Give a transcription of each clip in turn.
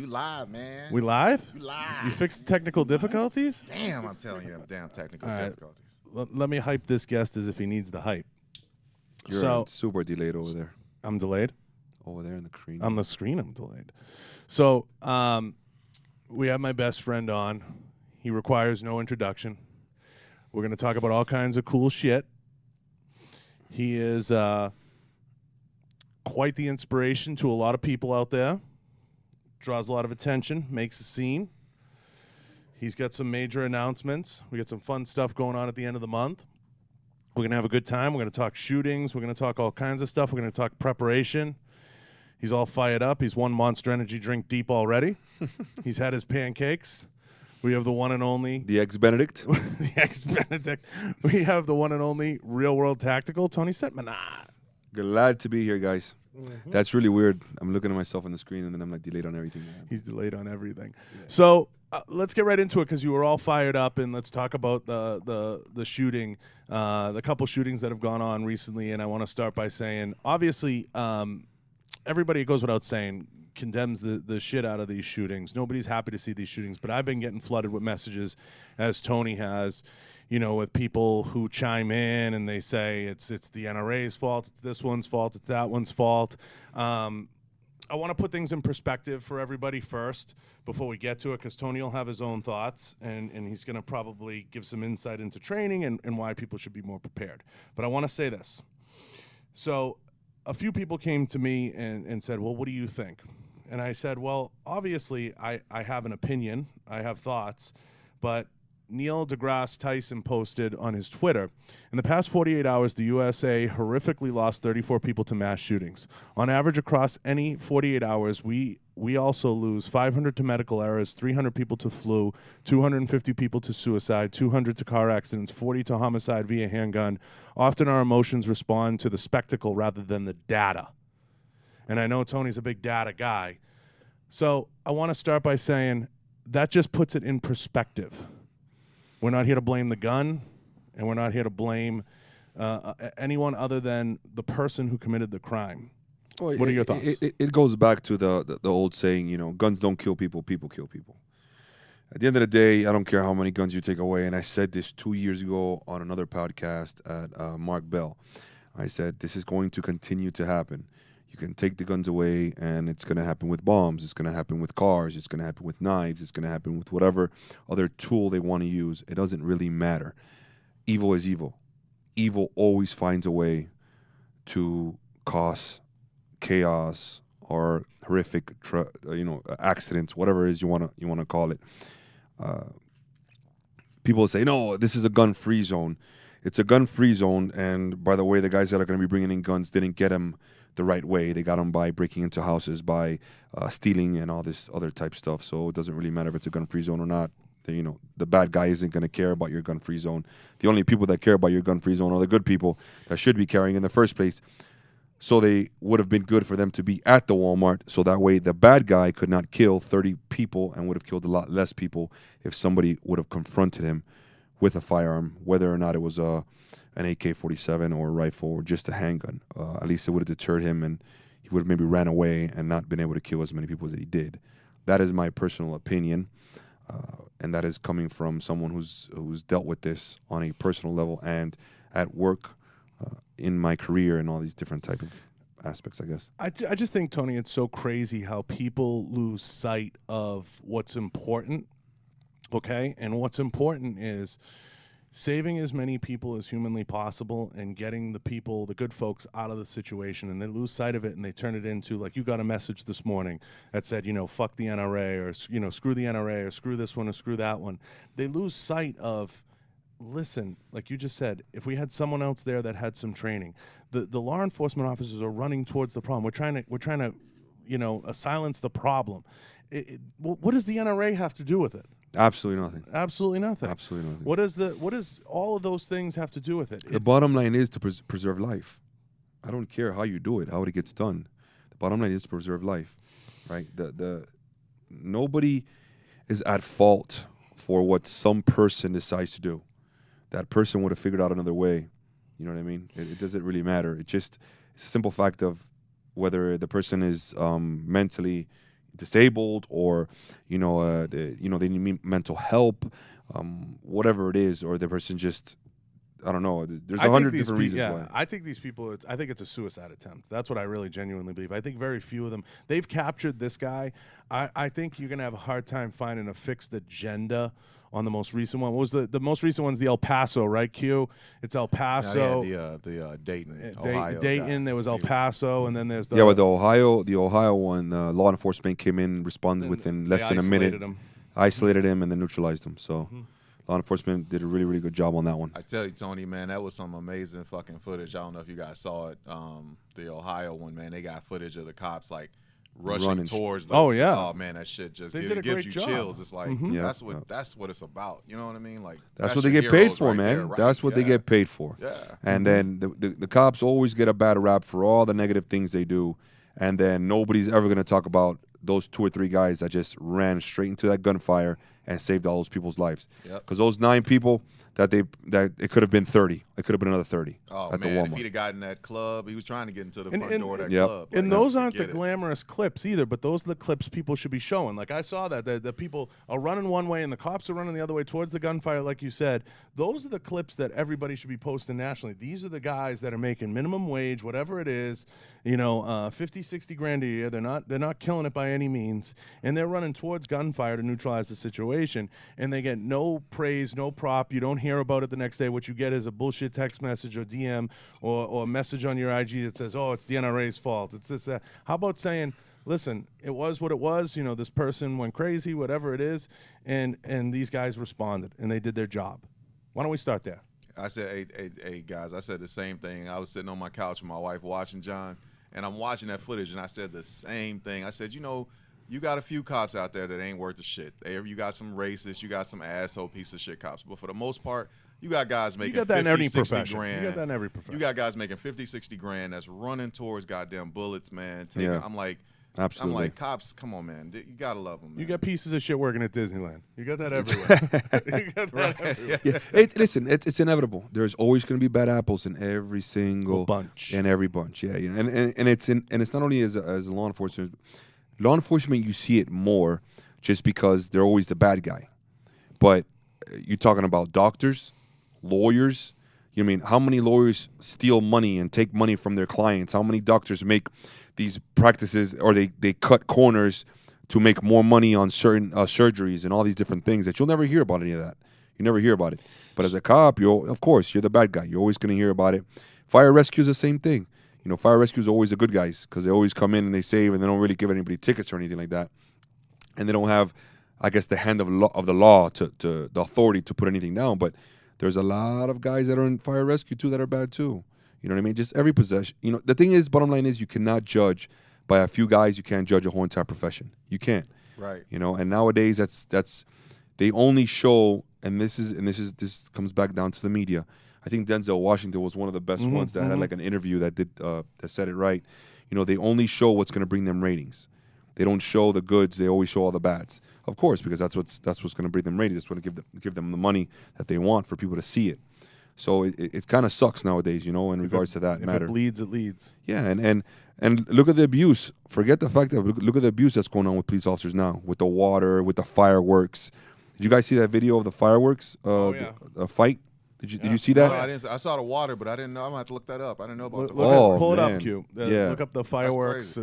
You live, man. We live? You live. You fixed technical difficulties? Damn, I'm telling you, damn technical difficulties. Let me hype this guest as if he needs the hype. You're super delayed over there. I'm delayed? Over there in the screen. On the screen, I'm delayed. So we have my best friend on. He requires no introduction. We're going to talk about all kinds of cool shit. He is quite the inspiration to a lot of people out there. Draws a lot of attention, makes a scene. He's got some major announcements. We got some fun stuff going on at the end of the month. We're going to have a good time. We're going to talk shootings. We're going to talk all kinds of stuff. We're going to talk preparation. He's all fired up. He's one Monster Energy drink deep already. He's had his pancakes. We have the one and only... The ex-Benedict. The ex-Benedict. We have the one and only RealWorld Tactical, Tony Sentmanat. Glad to be here, guys. Mm-hmm. That's really weird. I'm looking at myself on the screen, and then I'm like delayed on everything. He's delayed on everything. Yeah. So let's get right into it because you were all fired up, and let's talk about the shooting, the couple shootings that have gone on recently. And I want to start by saying, obviously, everybody, it goes without saying, condemns the shit out of these shootings. Nobody's happy to see these shootings, but I've been getting flooded with messages, as Tony has, you know, with people who chime in and they say it's the NRA's fault, it's this one's fault, it's that one's fault. I want to put things in perspective for everybody first before we get to it, because Tony will have his own thoughts, and he's going to probably give some insight into training and why people should be more prepared. But I want to say this. So a few people came to me and said, well, what do you think? And I said, well, obviously I have an opinion, I have thoughts, but Neil deGrasse Tyson posted on his Twitter, in the past 48 hours, the USA horrifically lost 34 people to mass shootings. On average, across any 48 hours, we also lose 500 to medical errors, 300 people to flu, 250 people to suicide, 200 to car accidents, 40 to homicide via handgun. Often our emotions respond to the spectacle rather than the data. And I know Tony's a big data guy. So I want to start by saying that just puts it in perspective. We're not here to blame the gun, and we're not here to blame anyone other than the person who committed the crime. Well, what are your thoughts? It goes back to the old saying, you know, guns don't kill people, people kill people. At the end of the day, I don't care how many guns you take away, and I said this 2 years ago on another podcast at Mark Bell. I said this is going to continue to happen. You can take the guns away, and it's going to happen with bombs. It's going to happen with cars. It's going to happen with knives. It's going to happen with whatever other tool they want to use. It doesn't really matter. Evil is evil. Evil always finds a way to cause chaos or horrific, accidents, whatever it is you want to call it. People say, no, this is a gun-free zone. It's a gun-free zone, and by the way, the guys that are going to be bringing in guns didn't get them the right way. They got them by breaking into houses, by stealing and all this other type stuff. So it doesn't really matter if it's a gun-free zone or not. The bad guy isn't going to care about your gun-free zone. The only people that care about your gun-free zone are the good people that should be carrying in the first place. So they would have been good for them to be at the Walmart, so that way the bad guy could not kill 30 people and would have killed a lot less people if somebody would have confronted him with a firearm, whether or not it was an AK-47 or a rifle or just a handgun. At least it would have deterred him, and he would have maybe ran away and not been able to kill as many people as he did. That is my personal opinion, and that is coming from someone who's dealt with this on a personal level and at work, in my career, and all these different type of aspects, I guess. I just think, Tony, it's so crazy how people lose sight of what's important, okay? And what's important is saving as many people as humanly possible and getting the people, the good folks, out of the situation. And they lose sight of it, and they turn it into, like, you got a message this morning that said, fuck the NRA, or, screw the NRA, or screw this one, or screw that one. They lose sight of, listen, like you just said, if we had someone else there that had some training, the law enforcement officers are running towards the problem. We're trying to silence the problem. What does the NRA have to do with it? Absolutely nothing. Absolutely nothing. Absolutely nothing. What does all of those things have to do with it? The bottom line is to preserve life. I don't care how you do it, how it gets done. The bottom line is to preserve life, right? Nobody is at fault for what some person decides to do. That person would have figured out another way. You know what I mean? It doesn't really matter. It's a simple fact of whether the person is mentally disabled or they need mental help, whatever it is, or the person just, I don't know. There's 100 different reasons why. I think these people, I think it's a suicide attempt. That's what I really genuinely believe. I think very few of them, they've captured this guy. I think you're going to have a hard time finding a fixed agenda on the most recent one. What was the most recent one's the El Paso, right, Q? It's El Paso. The Dayton, Ohio Dayton, there was El Paso, and then there's the... Yeah, with the Ohio one, law enforcement came in, responded within less than a minute. Isolated him, and then neutralized him. So... Law enforcement did a really, really good job on that one. I tell you, Tony, man, that was some amazing fucking footage. I don't know if you guys saw it. The Ohio one, man, they got footage of the cops like rushing towards them. Oh yeah. Oh man, that shit just gives you chills. It's like that's what it's about. You know what I mean? Like that's what they get paid for, man. Right? That's what they get paid for. Yeah. And then the cops always get a bad rap for all the negative things they do, and then nobody's ever gonna talk about those 2 or 3 guys that just ran straight into that gunfire and saved all those people's lives. Because those 9 people, that it could have been 30. It could have been another 30 at the Walmart. If he'd have gotten that club, he was trying to get into the front door of that club. Like, and those aren't the glamorous clips either, but those are the clips people should be showing. Like I saw that the people are running one way and the cops are running the other way towards the gunfire, like you said. Those are the clips that everybody should be posting nationally. These are the guys that are making minimum wage, whatever it is, 50, 60 grand a year. They're not killing it by any means, and they're running towards gunfire to neutralize the situation, and they get no praise, no prop. You don't hear about it the next day. What you get is a bullshit text message or DM or a message on your IG that says, oh, it's the NRA's fault. It's this, that. How about saying, listen, it was what it was. This person went crazy, whatever it is, and these guys responded, and they did their job. Why don't we start there? I said, hey, guys, I said the same thing. I was sitting on my couch with my wife watching John, and I'm watching that footage, and I said the same thing. I said, you got a few cops out there that ain't worth the shit. You got some racist, you got some asshole piece of shit cops. But for the most part, you got guys making 50, 60 grand. You got that in every profession. You got guys making 50, 60 grand that's running towards goddamn bullets, man. I'm like, absolutely. I'm like, cops, come on, man. You got to love them, man. You got pieces of shit working at Disneyland. You got that everywhere. You got that everywhere. Yeah. It's inevitable. There's always going to be bad apples in every single bunch. In every bunch, yeah. And it's not only as law enforcement. Law enforcement, you see it more just because they're always the bad guy. But you're talking about doctors, lawyers. You mean how many lawyers steal money and take money from their clients? How many doctors make these practices or they cut corners to make more money on certain surgeries and all these different things that you'll never hear about any of that. You never hear about it. But as a cop, of course, you're the bad guy. You're always going to hear about it. Fire rescue is the same thing. Fire rescue is always the good guys because they always come in and they save and they don't really give anybody tickets or anything like that. And they don't have, I guess, the hand of the law to the authority to put anything down. But there's a lot of guys that are in fire rescue too that are bad too. You know what I mean? Just every possession. The thing is, bottom line is, you cannot judge by a few guys. You can't judge a whole entire profession. You can't. Right. And nowadays that's they only show, and this comes back down to the media. I think Denzel Washington was one of the best ones that had like an interview that said it right. They only show what's going to bring them ratings. They don't show the goods. They always show all the bads. Of course, because that's what's going to bring them ratings. That's what's going to give them the money that they want for people to see it. So it kind of sucks nowadays, in regards to that matter. If it bleeds, it leads. Yeah, and look at the abuse. Forget the fact that look at the abuse that's going on with police officers now, with the water, with the fireworks. Did you guys see that video of the fireworks? The fight. Did you see that? No, I didn't. I saw the water, but I didn't know. I'm gonna have to look that up. I didn't know about. Pull it up, Q. Look up the fireworks.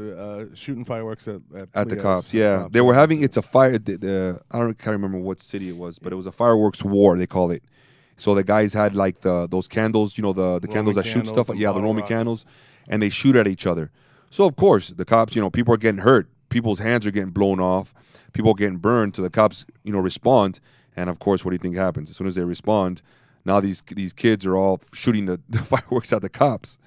Shooting fireworks at the cops. Yeah, they were having. It's a fire. Can't remember what city it was, but it was a fireworks war. They call it. So the guys had like those candles, the candles that shoot stuff. Yeah, the Roman candles, and they shoot at each other. So of course the cops, people are getting hurt. People's hands are getting blown off. People are getting burned. So the cops, respond. And of course, what do you think happens? As soon as they respond, now these kids are all shooting the fireworks at the cops,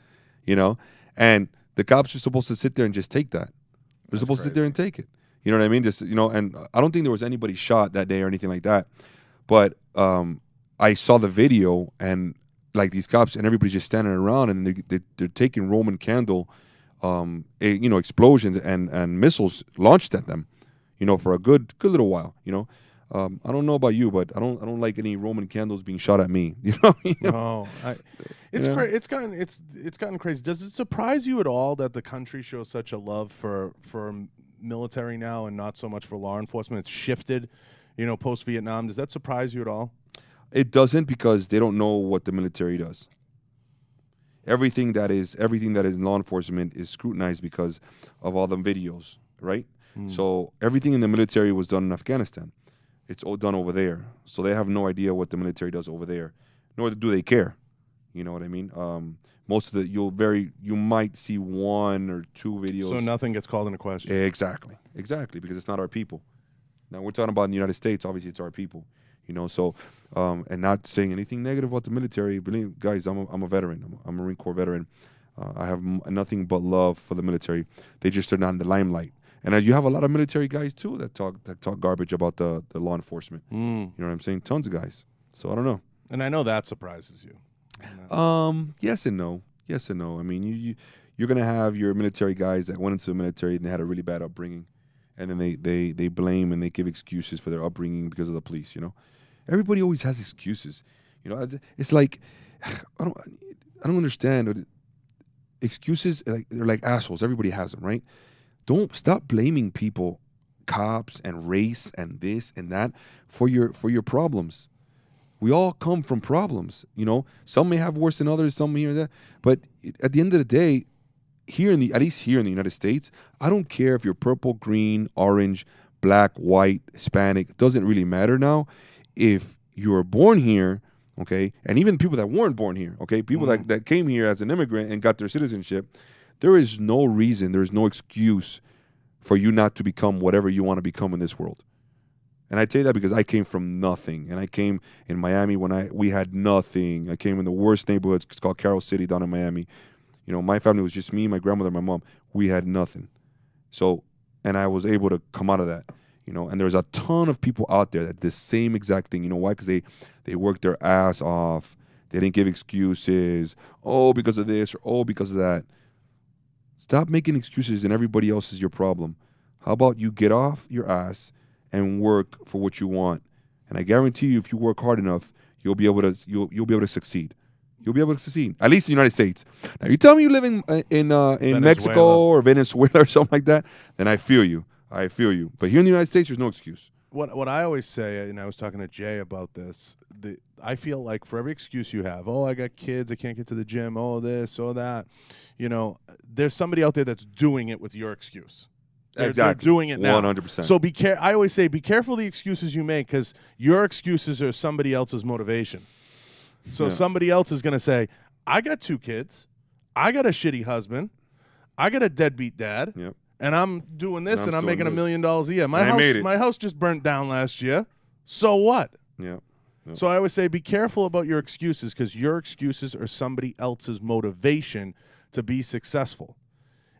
and the cops are supposed to sit there and just take that. They're supposed to sit there and take it. You know what I mean? Just and I don't think there was anybody shot that day or anything like that. But I saw the video and like these cops and everybody's just standing around and they're taking Roman candle, explosions and missiles launched at them, for a good little while, I don't know about you, but I don't like any Roman candles being shot at me. No, it's gotten crazy. Does it surprise you at all that the country shows such a love for military now and not so much for law enforcement? It's shifted, post Vietnam. Does that surprise you at all? It doesn't, because they don't know what the military does. Everything that is law enforcement is scrutinized because of all the videos, right? So everything in the military was done in Afghanistan. It's all done over there. So they have no idea what the military does over there, nor do they care. You know what I mean? Most of you might see 1 or 2 videos. So nothing gets called into question. Exactly, because it's not our people. Now we're talking about in the United States. Obviously, it's our people. So and not saying anything negative about the military. Believe, guys, I'm a veteran. I'm a Marine Corps veteran. I have nothing but love for the military. They just are not in the limelight. And you have a lot of military guys too that talk garbage about the law enforcement. You know what I'm saying? Tons of guys. So I don't know. And I know that surprises you. Yes and no. Yes and no. I mean, you're gonna have your military guys that went into the military and they had a really bad upbringing, and then they blame and they give excuses for their upbringing because of the police. Everybody always has excuses. It's like I don't understand. Excuses, they're like assholes. Everybody has them, right? Don't stop blaming people, cops and race and this and that for your problems. We all come from problems, Some may have worse than others, some here and there. But at the end of the day, at least here in the United States, I don't care if you're purple, green, orange, black, white, Hispanic. It doesn't really matter now. If you were born here, okay, and even people that weren't born here, okay, people that came here as an immigrant and got their citizenship, there is no reason, there is no excuse for you not to become whatever you want to become in this world. And I tell you that because I came from nothing. And I came in Miami when we had nothing. I came in the worst neighborhoods. It's called Carroll City down in Miami. My family was just me, my grandmother, my mom. We had nothing. So, and I was able to come out of that. And there's a ton of people out there that the same exact thing. You know why? Because they worked their ass off. They didn't give excuses. Oh, because of this, or oh, because of that. Stop making excuses and everybody else is your problem. How about you get off your ass and work for what you want? And I guarantee you, if you work hard enough, you'll be able to succeed. You'll be able to succeed, at least in the United States. Now, you tell me you live in Mexico or Venezuela or something like that, then I feel you. But here in the United States, there's no excuse. What I always say, and I was talking to Jay about this, I feel like for every excuse you have, I got kids, I can't get to the gym, this, that, there's somebody out there that's doing it with your excuse. They're doing it now. 100%. So I always say, be careful the excuses you make, because your excuses are somebody else's motivation. So somebody else is going to say, I got 2 kids, I got a shitty husband, I got a deadbeat dad. Yep. And I'm doing this, and I'm making $1 million a year. My house just burnt down last year. So what? Yeah. Yep. So I always say, be careful about your excuses, because your excuses are somebody else's motivation to be successful.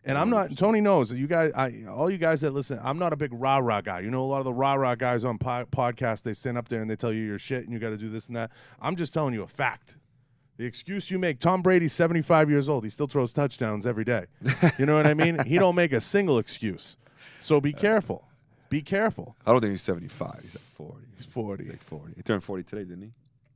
And I'm not. Tony knows that you guys. All you guys that listen, I'm not a big rah rah guy. A lot of the rah rah guys on podcasts, they stand up there and they tell you you're shit and you got to do this and that. I'm just telling you a fact. The excuse you make, Tom Brady's 75 years old. He still throws touchdowns every day. You know what I mean? He don't make a single excuse. So be careful. Be careful. I don't think he's 75. He's like 40. He's 40. He's like 40. He turned 40 today, didn't he?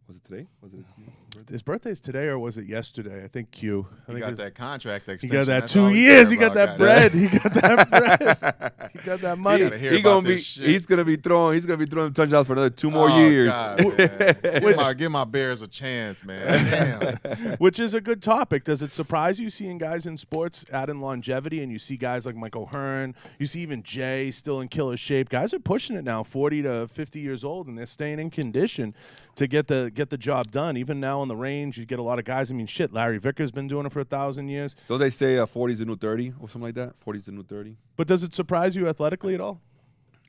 Was it today? Was it his birthday? His birthday's today, or was it yesterday? I think Q. He got that contract extension. He got that 2 years. He got that bread. He got that bread. He got that money. He's gonna be throwing touchdowns for another 2 more years. God, give my Bears a chance, man. Damn. Which is a good topic. Does it surprise you seeing guys in sports add in longevity, and you see guys like Michael Hearn, you see even Jay still in killer shape? Guys are pushing it now, 40 to 50 years old, and they're staying in condition to get the job done. Even now on the range, you get a lot of guys. I mean, shit, Larry Vicker's been doing it for 1,000 years. Don't they say 40 is the new 30 or something like that? 40 is the new 30. But does it surprise you athletically at all?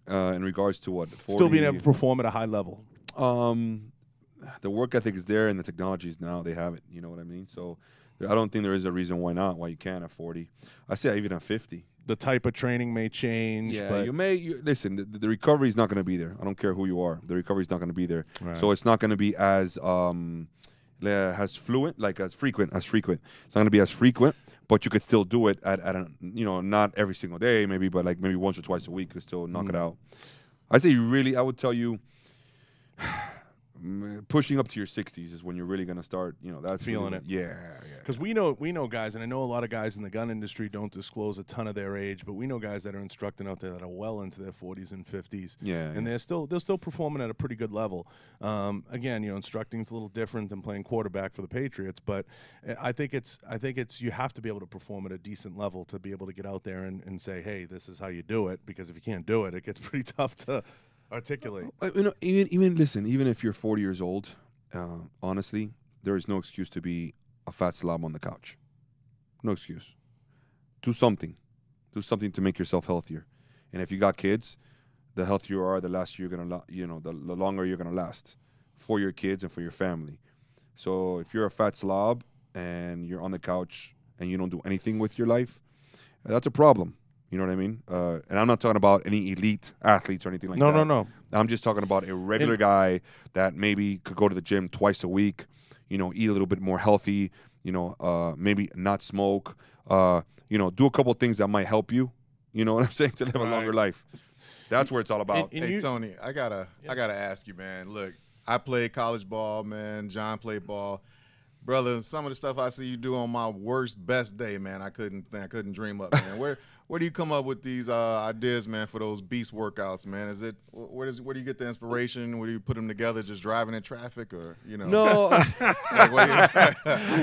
In regards to what? 40? Still being able to perform at a high level. The work ethic is there, and the technologies now they have it. You know what I mean? So I don't think there is a reason why not. Why you can't at 40? I say even at 50. The type of training may change. Yeah, but listen. The recovery is not going to be there. I don't care who you are. The recovery is not going to be there. Right. So it's not going to be as fluent, like as frequent. It's not going to be as frequent, but you could still do it at not every single day, maybe, but like maybe once or twice a week, you could still knock it out. I would tell you, pushing up to your 60s is when you're really gonna start. That's Feeling really, it. Yeah. Because we know guys, and I know a lot of guys in the gun industry don't disclose a ton of their age, but we know guys that are instructing out there that are well into their 40s and 50s. Yeah, and they're still performing at a pretty good level. Again, instructing is a little different than playing quarterback for the Patriots, but I think it's you have to be able to perform at a decent level to be able to get out there and say, hey, this is how you do it. Because if you can't do it, it gets pretty tough to articulate. Even if you're 40 years old, honestly, there is no excuse to be a fat slob on the couch. No excuse. Do something to make yourself healthier. And if you got kids, the healthier you are, the less you're gonna, the longer you're gonna last for your kids and for your family. So if you're a fat slob and you're on the couch and you don't do anything with your life, that's a problem. You know what I mean? And I'm not talking about any elite athletes or anything like that. No. I'm just talking about a regular guy that maybe could go to the gym twice a week, eat a little bit more healthy, maybe not smoke, do a couple of things that might help you, you know what I'm saying, to live a longer life. That's where it's all about. Hey, Tony, I gotta ask you, man. Look, I played college ball, man. John played ball. Brother, some of the stuff I see you do on my best day, man, I couldn't dream up, man. Where do you come up with these ideas, man, for those beast workouts, man? Is it where do you get the inspiration? Where do you put them together? Just driving in traffic, or No.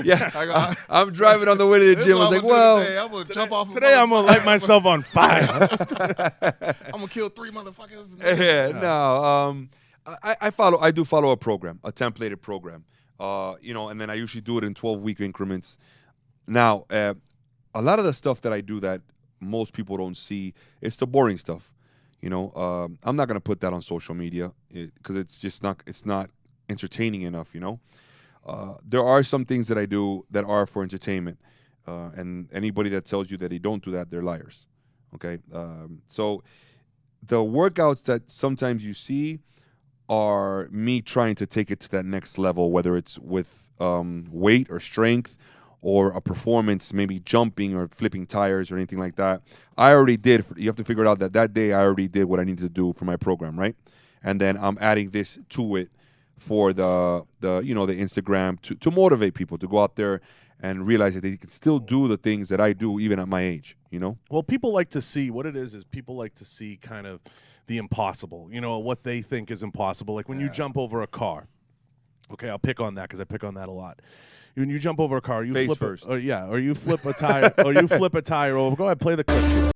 Yeah, I'm driving on the way to the gym. I was like, well, I'm gonna jump off. Today I'm gonna light myself on fire. I'm gonna kill 3 motherfuckers. Yeah, no. I do follow a program, a templated program. And then I usually do it in 12-week increments. Now, a lot of the stuff that I do that most people don't see, it's the boring stuff. I'm not gonna put that on social media because it's not entertaining enough. There are some things that I do that are for entertainment, and anybody that tells you that they don't do that, they're liars. Okay, so the workouts that sometimes you see are me trying to take it to that next level, whether it's with weight or strength or a performance, maybe jumping or flipping tires or anything like that. I already did. You have to figure it out that day I already did what I needed to do for my program, right? And then I'm adding this to it for the Instagram to motivate people to go out there and realize that they can still do the things that I do even at my age, Well, people like to see what it is people like to see kind of the impossible, what they think is impossible. Like when you jump over a car. Okay, I'll pick on that because I pick on that a lot. When you jump over a car, you Face flip first. or you flip a tire, or you flip a tire over. Go ahead, play the clip.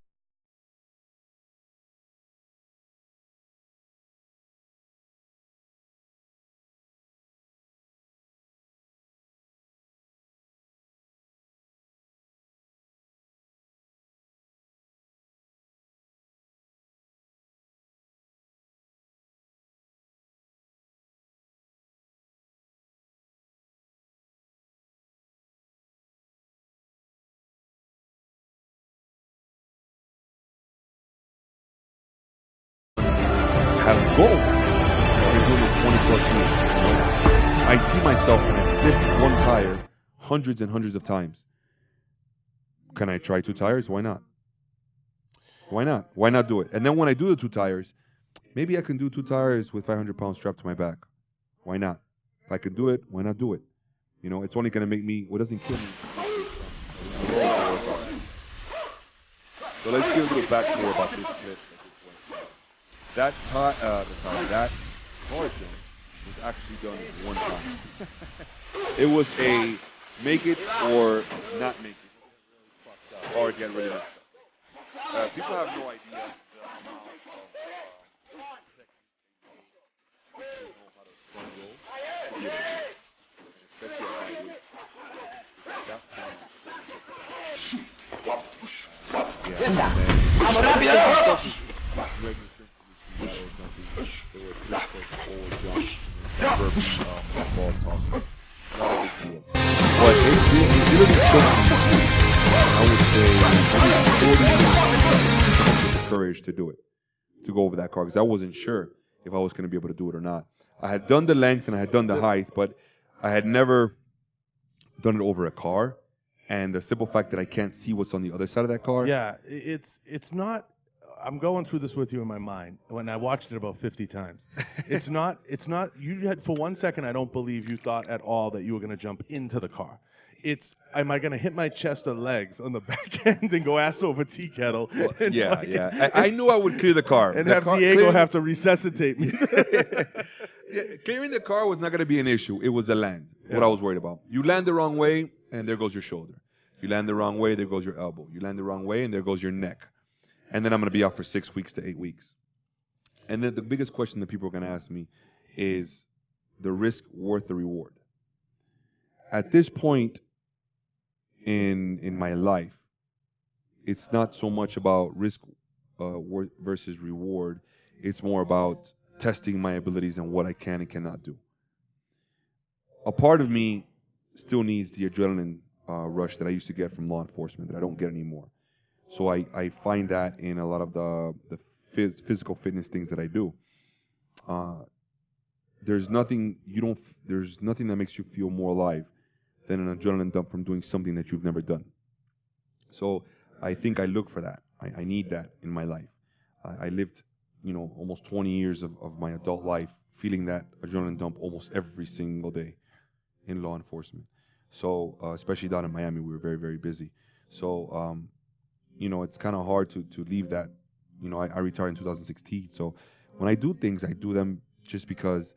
Have goals. I've been doing this 20 plus years. I see myself when I flip one tire hundreds and hundreds of times. Can I try 2 tires? Why not? Why not? Why not do it? And then when I do the 2 tires, maybe I can do 2 tires with 500 pounds strapped to my back. Why not? If I can do it, why not do it? It's only going to make me, what doesn't kill me. So let's get a little backstory about this flip. That that torsion was actually done one time. It was a make it or not make it, or get rid of it. People have no idea the amount of technique know how to front roll to be able to do it, especially at high weight. That ball tossing. Not a big deal. But it really took me, I would say, maybe 40 minutes with the courage to do it, to go over that car, because I wasn't sure if I was going to be able to do it or not. I had done the length and I had done the height, but I had never done it over a car. And the simple fact that I can't see what's on the other side of that car. Yeah, it's not I'm going through this with you in my mind when I watched it about 50 times. It's not. You had for 1 second. I don't believe you thought at all that you were going to jump into the car. It's, am I going to hit my chest or legs on the back end and go ass over tea kettle? Well, and yeah, fucking- yeah. I knew I would clear the car. And The have car- Diego clearing- have to resuscitate me. Yeah, clearing the car was not going to be an issue. It was the land, what Yeah. I was worried about. You land the wrong way, and there goes your shoulder. You land the wrong way, there goes your elbow. You land the wrong way, and there goes your neck. And then I'm going to be out for 6 weeks to 8 weeks. And then the biggest question that people are going to ask me is the risk worth the reward? At this point in my life, it's not so much about risk versus reward. It's more about testing my abilities and what I can and cannot do. A part of me still needs the adrenaline rush that I used to get from law enforcement that I don't get anymore. So I find that in a lot of the physical fitness things that I do. There's nothing that makes you feel more alive than an adrenaline dump from doing something that you've never done. So I think I look for that. I need that in my life. I lived, almost 20 years of my adult life feeling that adrenaline dump almost every single day in law enforcement. So especially down in Miami, we were very, very busy. So, it's kind of hard to leave that. I retired in 2016. So when I do things, I do them just because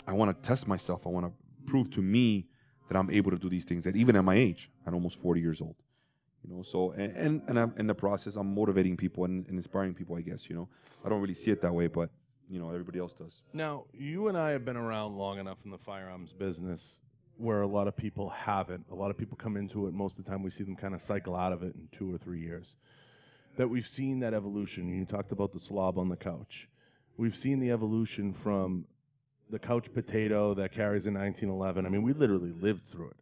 I want to test myself. I want to prove to me that I'm able to do these things, that even at my age, at almost 40 years old. So and I'm in the process, I'm motivating people and inspiring people, I guess. I don't really see it that way, but everybody else does. Now, you and I have been around long enough in the firearms business where a lot of people haven't. A lot of people come into it. Most of the time we see them kind of cycle out of it in 2 or 3 years. That we've seen that evolution. You talked about the slob on the couch. We've seen the evolution from the couch potato that carries a 1911. I mean, we literally lived through it.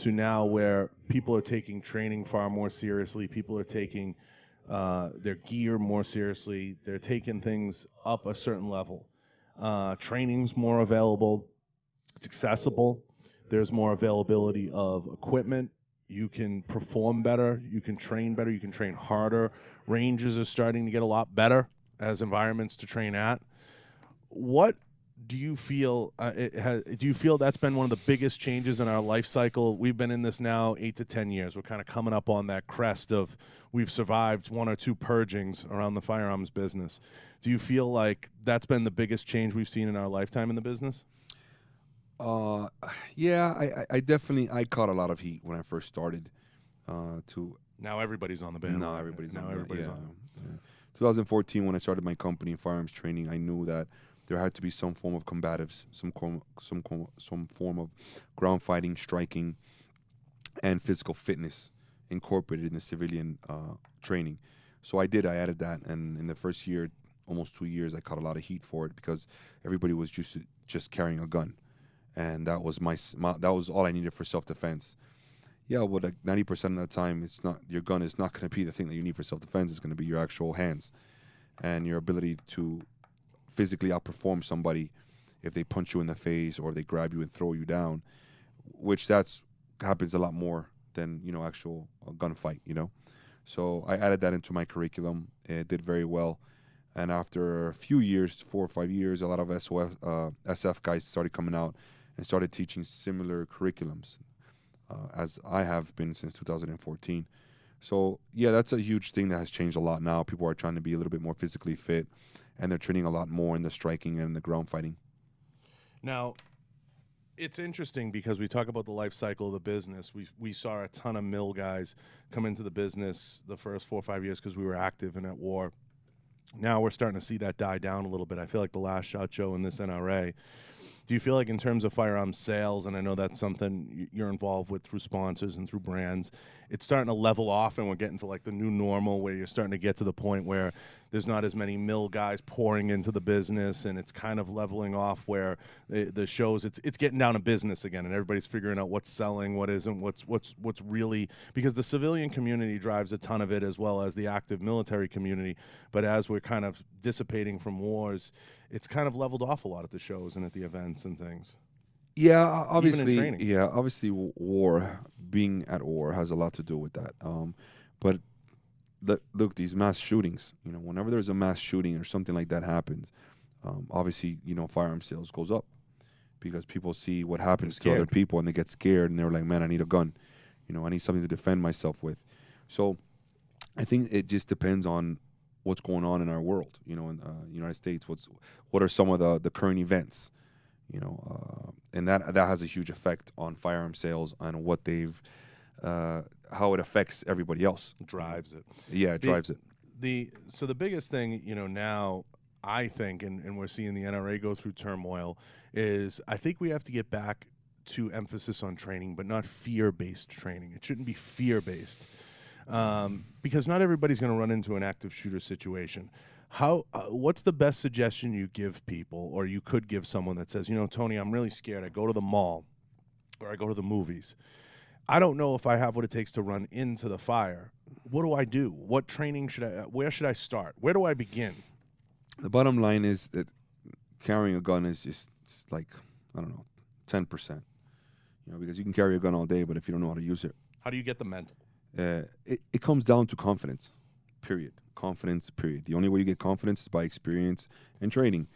To now where people are taking training far more seriously. People are taking their gear more seriously. They're taking things up a certain level. Training's more available. It's accessible. There's more availability of equipment. You can perform better. You can train better. You can train harder. Ranges are starting to get a lot better as environments to train at. What do you feel do you feel that's been one of the biggest changes in our life cycle? We've been in this now 8 to 10 years. We're kind of coming up on that crest of we've survived 1 or 2 purgings around the firearms business. Do you feel like that's been the biggest change we've seen in our lifetime in the business? Yeah, I definitely caught a lot of heat when I first started. Now everybody's on the band. Now everybody's on. 2014, when I started my company in firearms training, I knew that there had to be some form of combatives, some form of ground fighting, striking, and physical fitness incorporated in the civilian training. So I added that, and in the first year, almost 2 years, I caught a lot of heat for it because everybody was just carrying a gun, and that was that was all I needed for self-defense. Yeah, well, like 90% of the time, it's not your gun is not going to be the thing that you need for self-defense. It's going to be your actual hands and your ability to physically outperform somebody if they punch you in the face or they grab you and throw you down, which happens a lot more than actual gunfight. So I added that into my curriculum. It did very well, and after a few years, 4 or 5 years, a lot of SF guys started coming out and started teaching similar curriculums, as I have been since 2014. So yeah, that's a huge thing that has changed a lot now. People are trying to be a little bit more physically fit, and they're training a lot more in the striking and the ground fighting. Now, it's interesting because we talk about the life cycle of the business. We saw a ton of mill guys come into the business the first 4 or 5 years because we were active and at war. Now we're starting to see that die down a little bit. I feel like the last SHOT Show in this NRA. Do you feel like in terms of firearms sales, and I know that's something you're involved with through sponsors and through brands, it's starting to level off and we're getting to like the new normal where you're starting to get to the point where there's not as many mill guys pouring into the business and it's kind of leveling off where the shows, it's getting down to business again and everybody's figuring out what's selling, what isn't, what's really, because the civilian community drives a ton of it as well as the active military community. But as we're kind of dissipating from wars, it's kind of leveled off a lot at the shows and at the events and things. Yeah, obviously. training. Yeah, obviously, war, being at war, has a lot to do with that. But look, these mass shootings, whenever there's a mass shooting or something like that happens, obviously, firearm sales goes up because people see what happens to other people and they get scared and they're like, man, I need a gun. I need something to defend myself with. So I think it just depends on what's going on in our world, in the United States. What are some of the current events, and that has a huge effect on firearm sales and what they've, how it affects everybody else. Drives it. Yeah, it drives it. So the biggest thing, now I think, and we're seeing the NRA go through turmoil, is I think we have to get back to emphasis on training, but not fear-based training. It shouldn't be fear-based. Because not everybody's going to run into an active shooter situation. What's the best suggestion you give people, or you could give someone that says, Tony, I'm really scared. I go to the mall or I go to the movies. I don't know if I have what it takes to run into the fire. What do I do? What training where should I start? Where do I begin? The bottom line is that carrying a gun is just like, I don't know, 10%. Because you can carry a gun all day, but if you don't know how to use it. How do you get the mental? It comes down to confidence, period. Confidence, period. The only way you get confidence is by experience and training.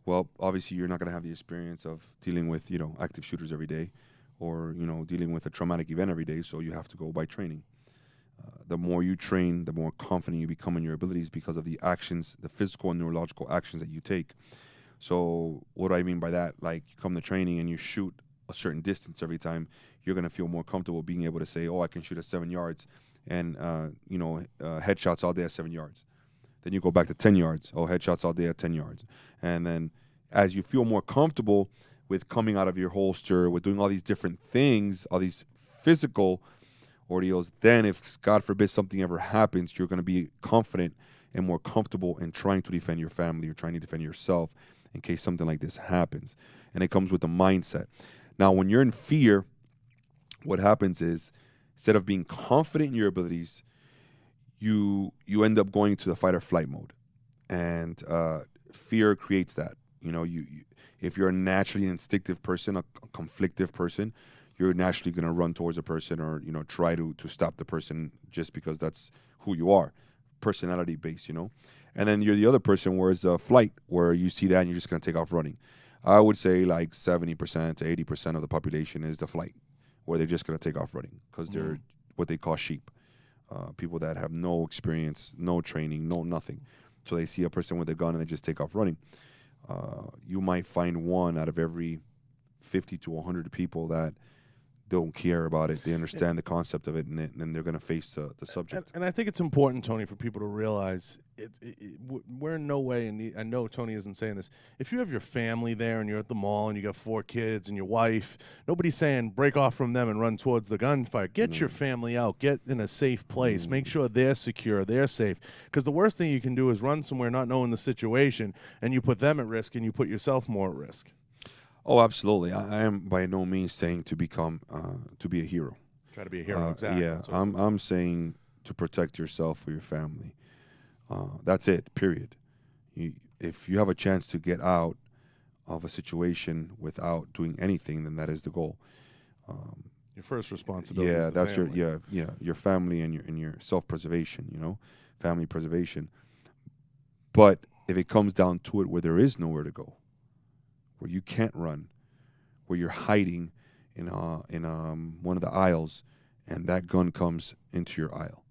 Well, obviously, you're not going to have the experience of dealing with, active shooters every day or, dealing with a traumatic event every day, so you have to go by training. The more you train, the more confident you become in your abilities because of the actions, the physical and neurological actions that you take. So what do I mean by that? Like, you come to training and you shoot a certain distance every time, you're going to feel more comfortable being able to say, I can shoot at 7 yards and, headshots all day at 7 yards. Then you go back to 10 yards. Headshots all day at 10 yards. And then as you feel more comfortable with coming out of your holster, with doing all these different things, all these physical ordeals, then if, God forbid, something ever happens, you're going to be confident and more comfortable in trying to defend your family or trying to defend yourself in case something like this happens. And it comes with the mindset. Now, when you're in fear, what happens is, instead of being confident in your abilities, you end up going to the fight or flight mode, and fear creates that. If you're a naturally instinctive person, a conflictive person, you're naturally going to run towards a person or try to stop the person just because that's who you are, personality based. And then you're the other person where it's a flight, where you see that and you're just going to take off running. I would say like 70% to 80% of the population is the flight, where they're just going to take off running because they're what they call sheep, people that have no experience, no training, no nothing. So they see a person with a gun and they just take off running. You might find one out of every 50 to 100 people that don't care about it. They understand the concept of it, and then they're going to face the subject. And I think it's important, Tony, for people to realize we're in no way, and I know Tony isn't saying this, if you have your family there and you're at the mall and you got 4 kids and your wife, nobody's saying break off from them and run towards the gunfire. Get your family out. Get in a safe place. Make sure they're secure, they're safe. Because the worst thing you can do is run somewhere not knowing the situation, and you put them at risk and you put yourself more at risk. Oh, absolutely. I am by no means saying to become to be a hero. Try to be a hero, exactly. Yeah, I'm saying to protect yourself or your family. That's it, period. If you have a chance to get out of a situation without doing anything, then that is the goal. Your first responsibility is the that's family. your family and your self-preservation, family preservation. But if it comes down to it where there is nowhere to go, where you can't run, where you're hiding in one of the aisles, and that gun comes into your aisle,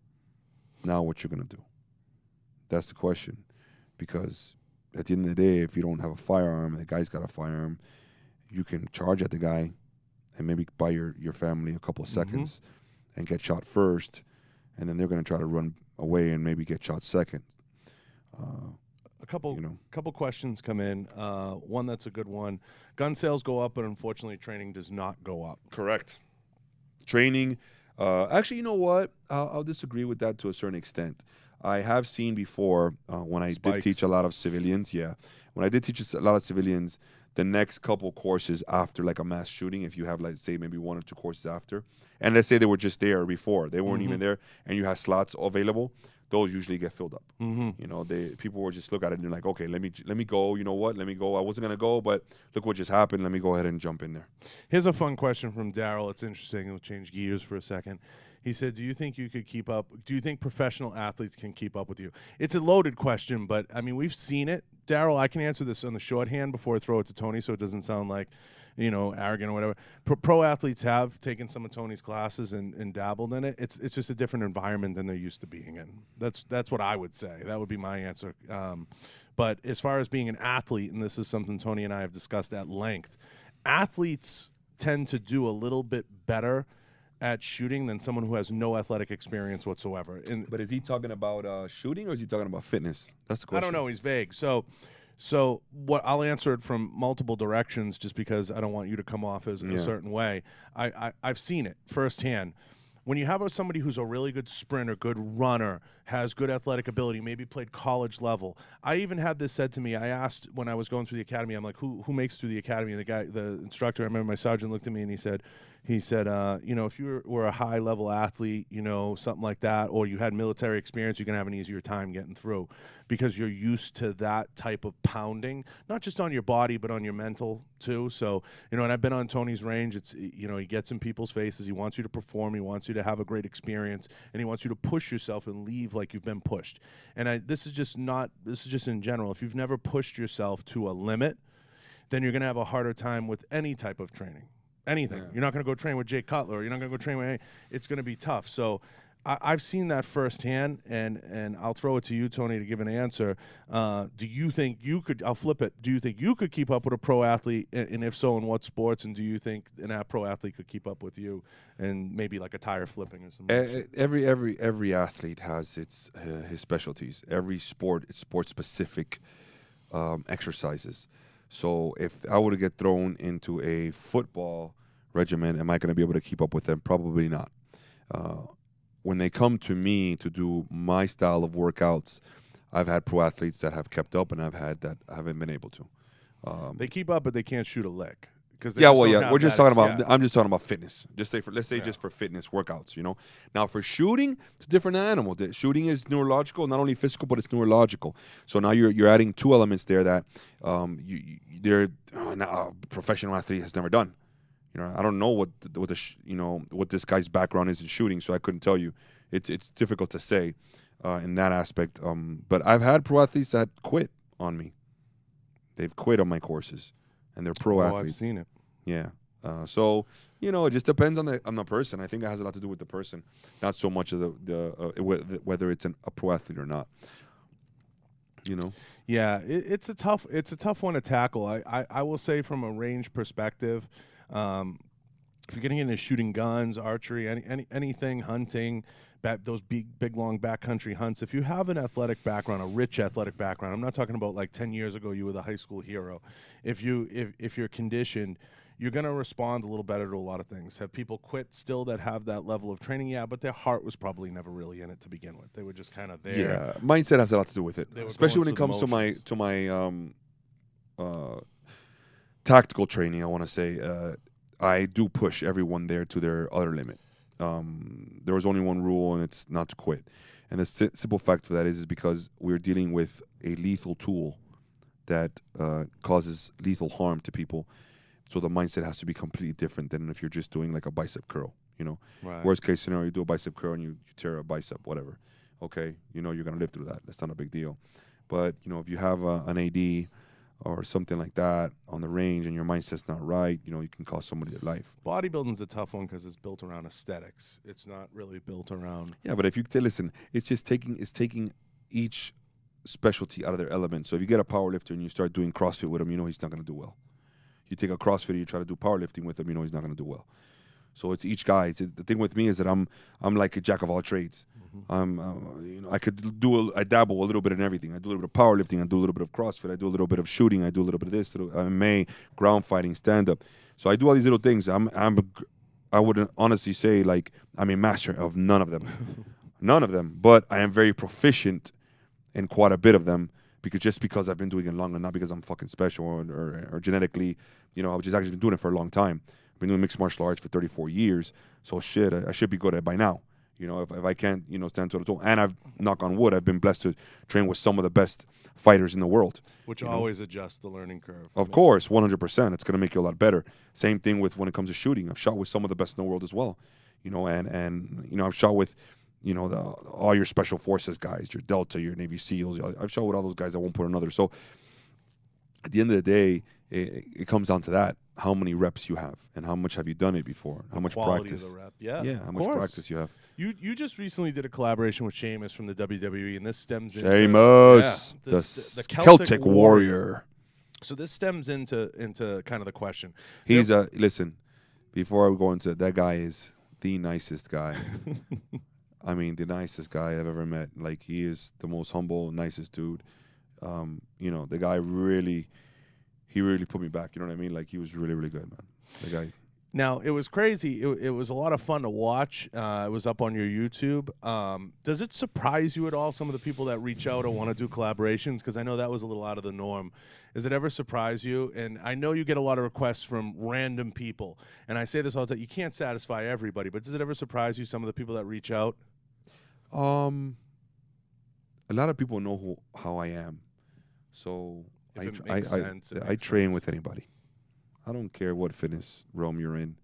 now what you're going to do? That's the question. Because at the end of the day, if you don't have a firearm and the guy's got a firearm, you can charge at the guy and maybe buy your family a couple of seconds and get shot first, and then they're going to try to run away and maybe get shot second. A couple questions come in. One that's a good one. Gun sales go up, but unfortunately training does not go up. Correct. Training. Actually, you know what? I'll disagree with that to a certain extent. I have seen before when I did teach a lot of civilians. Yeah. When I did teach a lot of civilians, the next couple courses after like a mass shooting, if you have like say maybe 1 or 2 courses after, and let's say they were just there before, they weren't even there, and you have slots available, those usually get filled up. You know, people will just look at it and they're like, okay, let me go. You know what? Let me go. I wasn't gonna go, but look what just happened. Let me go ahead and jump in there. Here's a fun question from Daryl. It's interesting. We'll change gears for a second. He said, do you think you could keep up? Do you think professional athletes can keep up with you? It's a loaded question, but, I mean, we've seen it. Daryl, I can answer this on the shorthand before I throw it to Tony so it doesn't sound like, you know, arrogant or whatever. Pro athletes have taken some of Tony's classes and dabbled in it. It's just a different environment than they're used to being in. That's what I would say. That would be my answer. But as far as being an athlete, and this is something Tony and I have discussed at length, athletes tend to do a little bit better at shooting than someone who has no athletic experience whatsoever. But is he talking about shooting or is he talking about fitness? That's the question. I don't know. He's vague. So what I'll answer it from multiple directions just because I don't want you to come off as a certain way. I've seen it firsthand. When you have somebody who's a really good sprinter, good runner, has good athletic ability, maybe played college level. I even had this said to me. I asked when I was going through the academy, I'm like, who makes it through the academy? And the instructor, I remember my sergeant looked at me and he said, you know, if you were a high level athlete, you know, something like that, or you had military experience, you're going to have an easier time getting through because you're used to that type of pounding, not just on your body, but on your mental too. So, you know, and I've been on Tony's range. It's, you know, he gets in people's faces. He wants you to perform. He wants you to have a great experience, and he wants you to push yourself and leave like you've been pushed. And this is just in general. If you've never pushed yourself to a limit, then you're going to have a harder time with any type of training. Anything. Yeah. You're not going to go train with Jay Cutler. Or you're not going to go train with it's going to be tough. So I've seen that firsthand, and I'll throw it to you, Tony, to give an answer. Do you think you could – I'll flip it. Do you think you could keep up with a pro athlete, and if so, in what sports? And do you think an pro athlete could keep up with you and maybe like a tire flipping or something? Every athlete has his specialties. Every sport is sport-specific exercises. So if I were to get thrown into a football regimen, am I going to be able to keep up with them? Probably not. When they come to me to do my style of workouts, I've had pro athletes that have kept up, and I've had that I haven't been able to. They keep up, but they can't shoot a lick. We're just talking about. I'm just talking about fitness. Let's say just for fitness workouts. You know, now for shooting, it's a different animal. Shooting is neurological, not only physical, but it's neurological. So now you're adding two elements there that a professional athlete has never done. You know, I don't know what this guy's background is in shooting, so I couldn't tell you. It's difficult to say in that aspect. But I've had pro athletes that quit on me. They've quit on my courses, and they're pro athletes. I've seen it. Yeah. So you know, it just depends on the person. I think it has a lot to do with the person, not so much of whether it's a pro athlete or not. You know. Yeah, it's a tough one to tackle. I will say from a range perspective, if you're getting into shooting guns, archery, anything, hunting, those big long backcountry hunts, if you have an athletic background, a rich athletic background, I'm not talking about like 10 years ago you were the high school hero. If you're conditioned, you're going to respond a little better to a lot of things. Have people quit still that have that level of training? Yeah, but their heart was probably never really in it to begin with. They were just kind of there. Yeah, mindset has a lot to do with it, especially when it comes to my tactical training. I want to say I do push everyone there to their utter limit. There was only one rule, and it's not to quit. And the simple fact for that is because we're dealing with a lethal tool that causes lethal harm to people. So the mindset has to be completely different than if you're just doing like a bicep curl, you know. Right. Worst case scenario, you do a bicep curl and you tear a bicep, whatever. Okay, you know you're going to live through that. That's not a big deal. But, you know, if you have an AD or something like that on the range and your mindset's not right, you know, you can cost somebody their life. Bodybuilding's a tough one because it's built around aesthetics. It's not really built around... Yeah, but if you listen, it's just taking each specialty out of their element. So if you get a powerlifter and you start doing CrossFit with him, you know he's not going to do well. You take a CrossFitter, you try to do powerlifting with him, you know he's not going to do well. So it's each guy. The thing with me is that I'm like a jack of all trades. Mm-hmm. You know, I dabble a little bit in everything. I do a little bit of powerlifting. I do a little bit of CrossFit. I do a little bit of shooting. I do a little bit of this, MMA, ground fighting, stand up. So I do all these little things. I wouldn't honestly say like I'm a master of none of them, but I am very proficient in quite a bit of them because I've been doing it long, and not because I'm fucking special or genetically, I've just actually been doing it for a long time. I've been doing mixed martial arts for 34 years, so shit, I should be good at it by now. If I can't, stand toe to toe, and I've, knock on wood, I've been blessed to train with some of the best fighters in the world. Which always adjusts the learning curve. Of course, 100%. It's going to make you a lot better. Same thing with when it comes to shooting. I've shot with some of the best in the world as well. And I've shot with, all your special forces guys, your Delta, your Navy SEALs. I've shot with all those guys at one point or another. So at the end of the day, it comes down to that. How many reps you have, and how much have you done it before? How much practice? Of the rep. Yeah, how much practice you have. You just recently did a collaboration with Sheamus from the WWE, and this stems into Sheamus, the Celtic Warrior. So this stems into kind of the question. He's listen. Before I go into it, that guy is the nicest guy. I mean, the nicest guy I've ever met. Like, he is the most humble, nicest dude. The guy really put me back. You know what I mean? Like, he was really, really good, man. The guy. Now, it was crazy. It was a lot of fun to watch. It was up on your YouTube. Does it surprise you at all, some of the people that reach out or want to do collaborations? Because I know that was a little out of the norm. Does it ever surprise you? And I know you get a lot of requests from random people. And I say this all the time. You can't satisfy everybody. But does it ever surprise you, some of the people that reach out? A lot of people know how I am. So I train with anybody. I don't care what fitness realm you're in.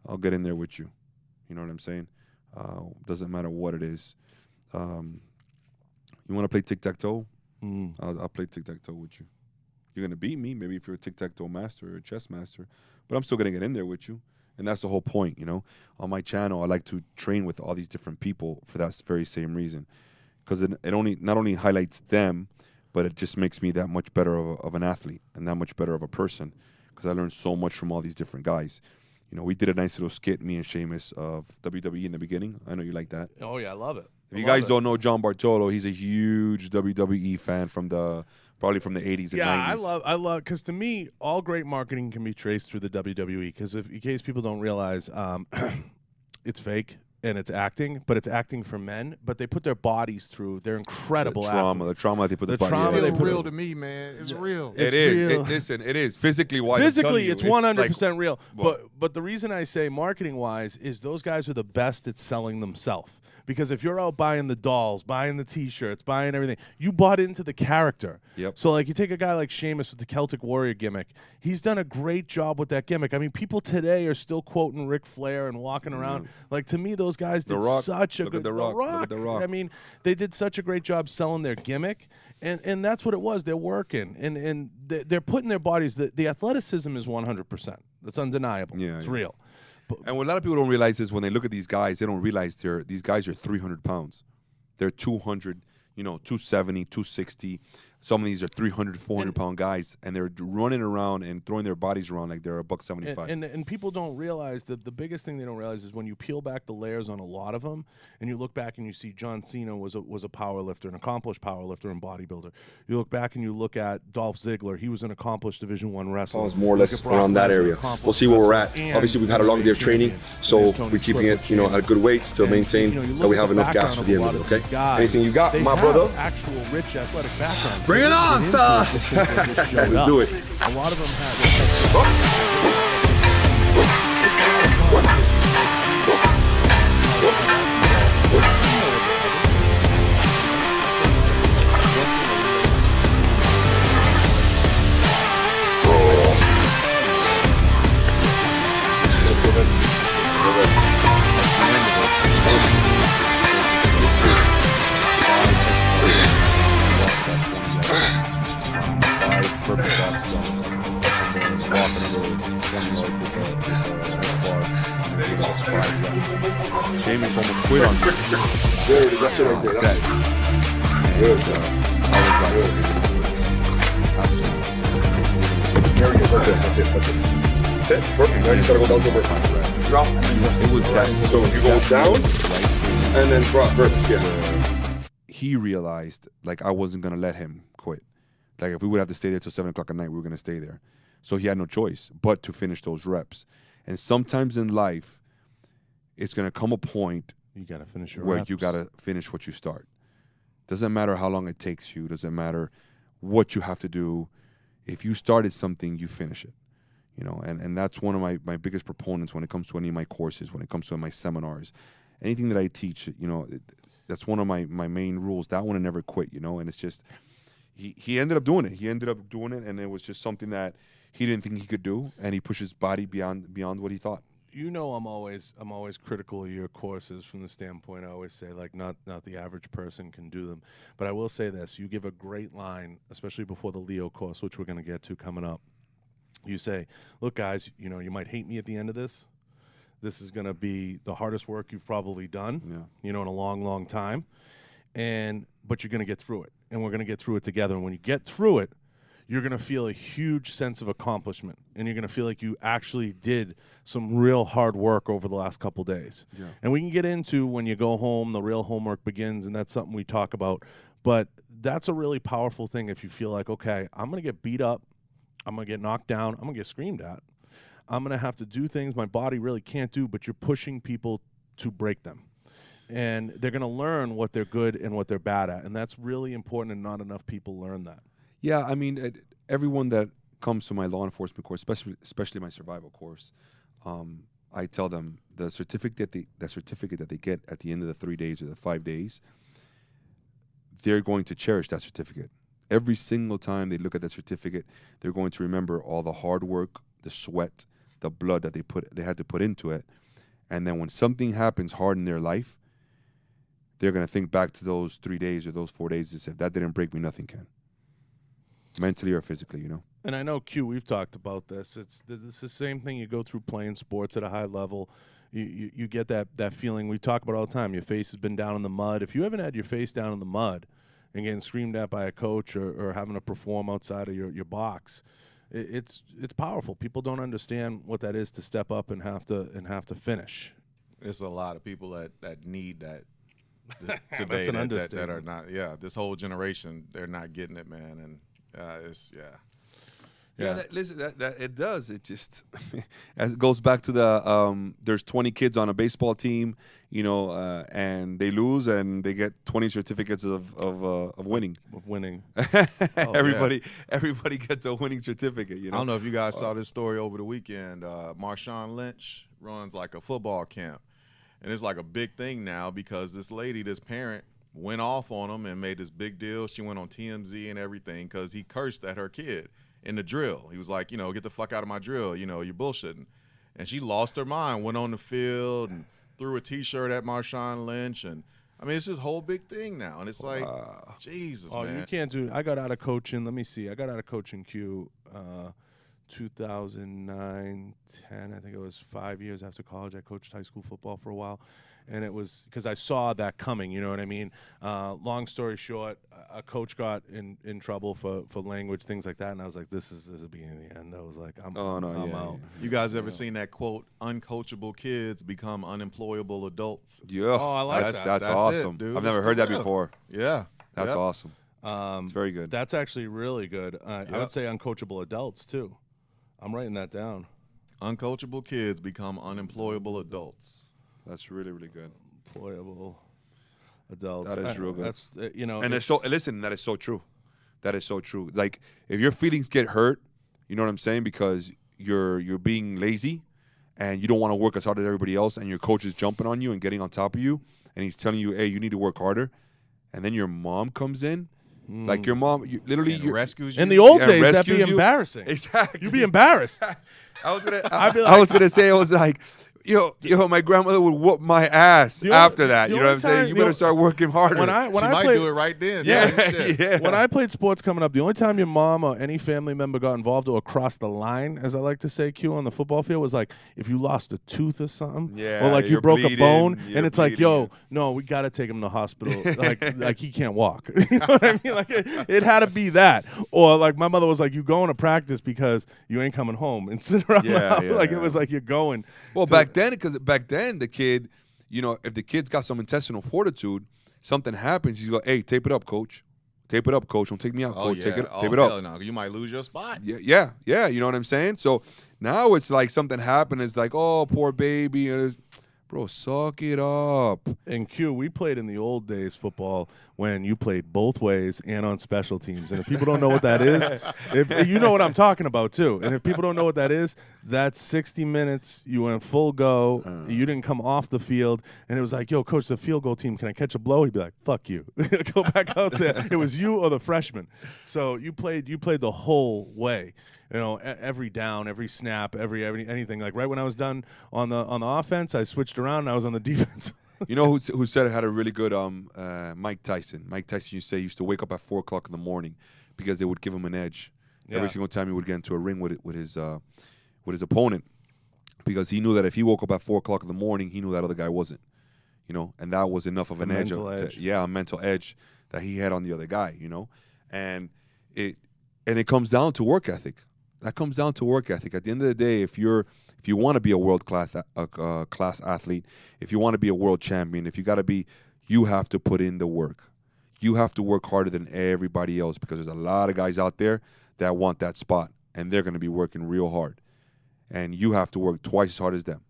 I'll get in there with you. You know what I'm saying? Doesn't matter what it is. You want to play tic-tac-toe? I'll play tic-tac-toe with you. You're going to beat me, maybe if you're a tic-tac-toe master or a chess master, but I'm still going to get in there with you. And that's the whole point, On my channel, I like to train with all these different people for that very same reason. Because it not only highlights them, but it just makes me that much better of an athlete and that much better of a person, because I learned so much from all these different guys. We did a nice little skit, me and Sheamus, of WWE in the beginning. I know you like that. Oh, yeah, I love it. If you guys don't know John Bartolo, he's a huge WWE fan probably from the 80s and 90s. Yeah, I love, because to me, all great marketing can be traced through the WWE, because in case people don't realize, it's fake. And it's acting, but it's acting for men. But they put their bodies through. They're incredible the trauma they put the bodies trauma through. It's real to me, man. It's real. It is. Listen, it is. Physically wise. Physically, it's 100% real. But the reason I say marketing-wise is those guys are the best at selling themselves. Because if you're out buying the dolls, buying the T-shirts, buying everything, you bought into the character. Yep. So, like, you take a guy like Sheamus with the Celtic Warrior gimmick. He's done a great job with that gimmick. I mean, people today are still quoting Ric Flair and walking around. Like, to me, those guys did such a good... The Rock. Look at The Rock. I mean, they did such a great job selling their gimmick. And that's what it was. They're working. And they're putting their bodies... The athleticism is 100%. That's undeniable. Yeah, it's real. And what a lot of people don't realize is when they look at these guys, they don't realize these guys are 300 pounds. They're 200, 270, 260. Some of these are 300, 400-pound guys, and they're running around and throwing their bodies around like they're $175. And people don't realize that the biggest thing they don't realize is when you peel back the layers on a lot of them, and you look back and you see John Cena was a power lifter, an accomplished power lifter and bodybuilder. You look back and you look at Dolph Ziggler. He was an accomplished Division I wrestler. More or less around that area. We'll see where we're at. Obviously, we've had a long day of training, so we're keeping it, at good weights to maintain that we have enough gas for the end of it. Okay. Anything you got, my brother? Actual rich athletic background. Bring it on, Let's do it. A lot of them have. Jamie's almost quit on me. Good, that's it right there. That's it. Good. There we go. That's it. That's it. Perfect. Now you just gotta go down to over. Drop. It was that. So you go down and then drop. Perfect. Yeah. He realized like I wasn't gonna let him quit. Like if we would have to stay there till 7 o'clock at night, we were gonna stay there. So he had no choice but to finish those reps. And sometimes in life, it's gonna come a point you gotta finish your where reps. you gotta finish what you start. Doesn't matter how long it takes you. Doesn't matter what you have to do. If you started something, you finish it. You know, and that's one of my biggest proponents when it comes to any of my courses, when it comes to my seminars, anything that I teach. You know, that's one of my main rules. That one, I never quit. You know, and it's just he ended up doing it. He ended up doing it, and it was just something that he didn't think he could do, and he pushed his body beyond what he thought. You know, I'm always critical of your courses from the standpoint. I always say, like, not the average person can do them. But I will say this: you give a great line, especially before the Leo course, which we're going to get to coming up. You say, look, guys, you know, you might hate me at the end of this. This is going to be the hardest work you've probably done, you know, in a long, long time. But you're going to get through it, and we're going to get through it together. And when you get through it, you're going to feel a huge sense of accomplishment, and you're going to feel like you actually did some real hard work over the last couple days. Yeah. And we can get into when you go home, the real homework begins, and that's something we talk about. But that's a really powerful thing if you feel like, okay, I'm going to get beat up. I'm going to get knocked down. I'm going to get screamed at. I'm going to have to do things my body really can't do, but you're pushing people to break them. And they're going to learn what they're good and what they're bad at. And that's really important, and not enough people learn that. Yeah, I mean, everyone that comes to my law enforcement course, especially my survival course, I tell them the certificate that they get at the end of the 3 days or the 5 days, they're going to cherish that certificate. Every single time they look at that certificate, they're going to remember all the hard work, the sweat, the blood that they had to put into it. And then when something happens hard in their life, they're going to think back to those 3 days or those 4 days and say, if that didn't break me, nothing can. Mentally or physically, you know. And I know, Q, we've talked about this. It's the same thing you go through playing sports at a high level. You get that feeling we talk about all the time. Your face has been down in the mud. If you haven't had your face down in the mud and getting screamed at by a coach or having to perform outside of your box, it's powerful. People don't understand what that is to step up and have to finish. There's a lot of people that need that That's today an that understatement. are not. Yeah, this whole generation, they're not getting it, man. And listen, that it does. It just as it goes back to the there's 20 kids on a baseball team, you know, and they lose and they get 20 certificates of winning. Of winning. Everybody gets a winning certificate. You know. I don't know if you guys saw this story over the weekend. Marshawn Lynch runs like a football camp, and it's like a big thing now because this parent, went off on him and made this big deal. She went on TMZ and everything because he cursed at her kid in the drill. He was like, you know, get the fuck out of my drill. You know, you're bullshitting. And she lost her mind, went on the field and threw a T-shirt at Marshawn Lynch. And, I mean, it's this whole big thing now. And it's like, Jesus, man. You can't do – I got out of coaching. Let me see. I got out of coaching Q 2009, 10. I think it was 5 years after college. I coached high school football for a while. And it was because I saw that coming, you know what I mean? Long story short, a coach got in trouble for language, things like that, and I was like, this is the beginning of the end. I was like, I'm out. Yeah. You guys ever seen that quote, uncoachable kids become unemployable adults? Yeah. Oh, I like that. That's That's awesome. it, dude. I've never heard that before. Yeah. That's Yep. awesome. It's very good. That's actually really good. I would say uncoachable adults, too. I'm writing that down. Uncoachable kids become unemployable adults. That's really, really good. Employable adults. That is real good. That's, you know. And listen, that is so true. That is so true. Like, if your feelings get hurt, you know what I'm saying? Because you're being lazy and you don't want to work as hard as everybody else, and your coach is jumping on you and getting on top of you, and he's telling you, hey, you need to work harder. And then your mom comes in. Like, your mom, rescues you. In the old days, that'd rescues be you. embarrassing. Exactly. You'd be embarrassed. I was gonna say, I was like, yo, my grandmother would whoop my ass after that. You know what I'm saying? You better start working harder. When I might played, do it right then. yeah. When I played sports coming up, the only time your mom or any family member got involved or crossed the line, as I like to say, Q, on the football field, was like if you lost a tooth or something, or like you broke a bone, and it's like, yo, no, we got to take him to the hospital. like he can't walk. You know what I mean? Like it had to be that. Or like my mother was like, you going to practice because you ain't coming home and sit around the house. It was like you're going. Well, back then, the kid, you know, if the kid's got some intestinal fortitude, something happens, you go, hey, tape it up, coach. Tape it up, coach. Don't take me out, coach. Tape it up. No. You might lose your spot. Yeah. You know what I'm saying? So now it's like something happened. It's like, oh, poor baby. Bro, suck it up. And Q, we played in the old days football when you played both ways and on special teams. And if people don't know what that is, you know what I'm talking about too. And if people don't know what that is, that's 60 minutes. You went full go. You didn't come off the field. And it was like, yo, coach, the field goal team, can I catch a blow? He'd be like, fuck you. Go back out there. It was you or the freshman. So you played the whole way. You know, every down, every snap, every anything. Like right when I was done on the offense, I switched around and I was on the defense. You know who said it had a really good Mike Tyson. Mike Tyson used to wake up at 4 o'clock in the morning because they would give him an edge every single time he would get into a ring with his opponent, because he knew that if he woke up at 4 o'clock in the morning, he knew that other guy wasn't. You know, and that was enough of an edge. A mental edge that he had on the other guy. You know, and it comes down to work ethic. That comes down to work ethic. At the end of the day, if you want to be a world class athlete, if you want to be a world champion, you have to put in the work. You have to work harder than everybody else, because there's a lot of guys out there that want that spot, and they're going to be working real hard. And you have to work twice as hard as them.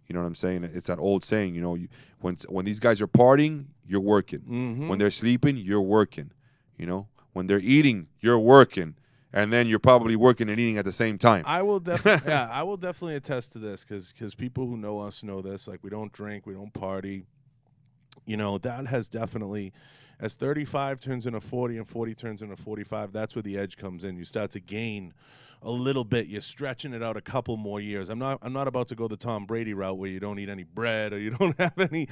You know what I'm saying? It's that old saying, you know, when these guys are partying, you're working. Mm-hmm. When they're sleeping, you're working. You know, when they're eating, you're working. And then you're probably working and eating at the same time. I will definitely attest to this, because people who know us know this. Like, we don't drink, we don't party. You know, that has definitely, as 35 turns into 40 and 40 turns into 45, that's where the edge comes in. You start to gain a little bit. You're stretching it out a couple more years. I'm not about to go the Tom Brady route where you don't eat any bread or you don't have any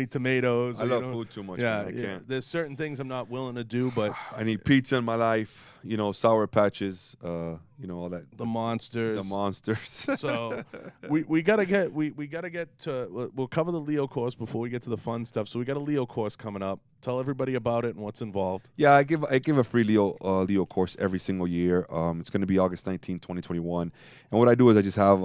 tomatoes. I love food too much. Yeah, man. I can't. There's certain things I'm not willing to do, but I need pizza in my life. You know, Sour Patches. You know, all that. The monsters. The monsters. So we gotta get to. We'll cover the Leo course before we get to the fun stuff. So we got a Leo course coming up. Tell everybody about it and what's involved. Yeah, I give a free Leo course every single year. It's going to be August 19, 2021. And what I do is I just have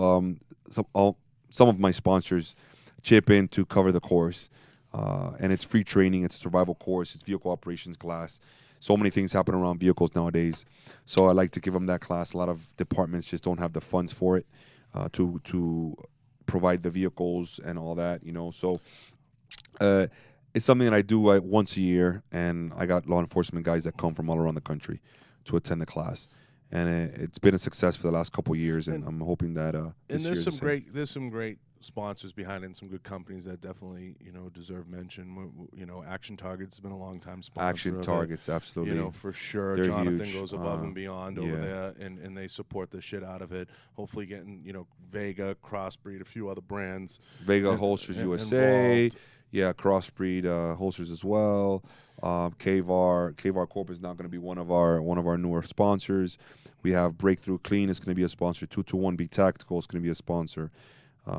some of my sponsors chip in to cover the course. And it's free training. It's a survival course. It's vehicle operations class. So many things happen around vehicles nowadays. So I like to give them that class. A lot of departments just don't have the funds for it to provide the vehicles and all that, you know. So it's something that I do once a year, and I got law enforcement guys that come from all around the country to attend the class. And it's been a success for the last couple of years, and I'm hoping that this and year there's some great sponsors behind it, and some good companies that definitely, you know, deserve mention. You know, Action Target's been a long time sponsor. Action Targets, absolutely. You know, for sure. They're Jonathan huge. goes above and beyond over there, and they support the shit out of it. Hopefully getting, you know, Vega, Crossbreed, a few other brands. Vega Holsters USA. Involved. Yeah, Crossbreed holsters as well. KVAR Corp is now going to be one of our newer sponsors. We have Breakthrough Clean is going to be a sponsor. 221B Tactical is going to be a sponsor.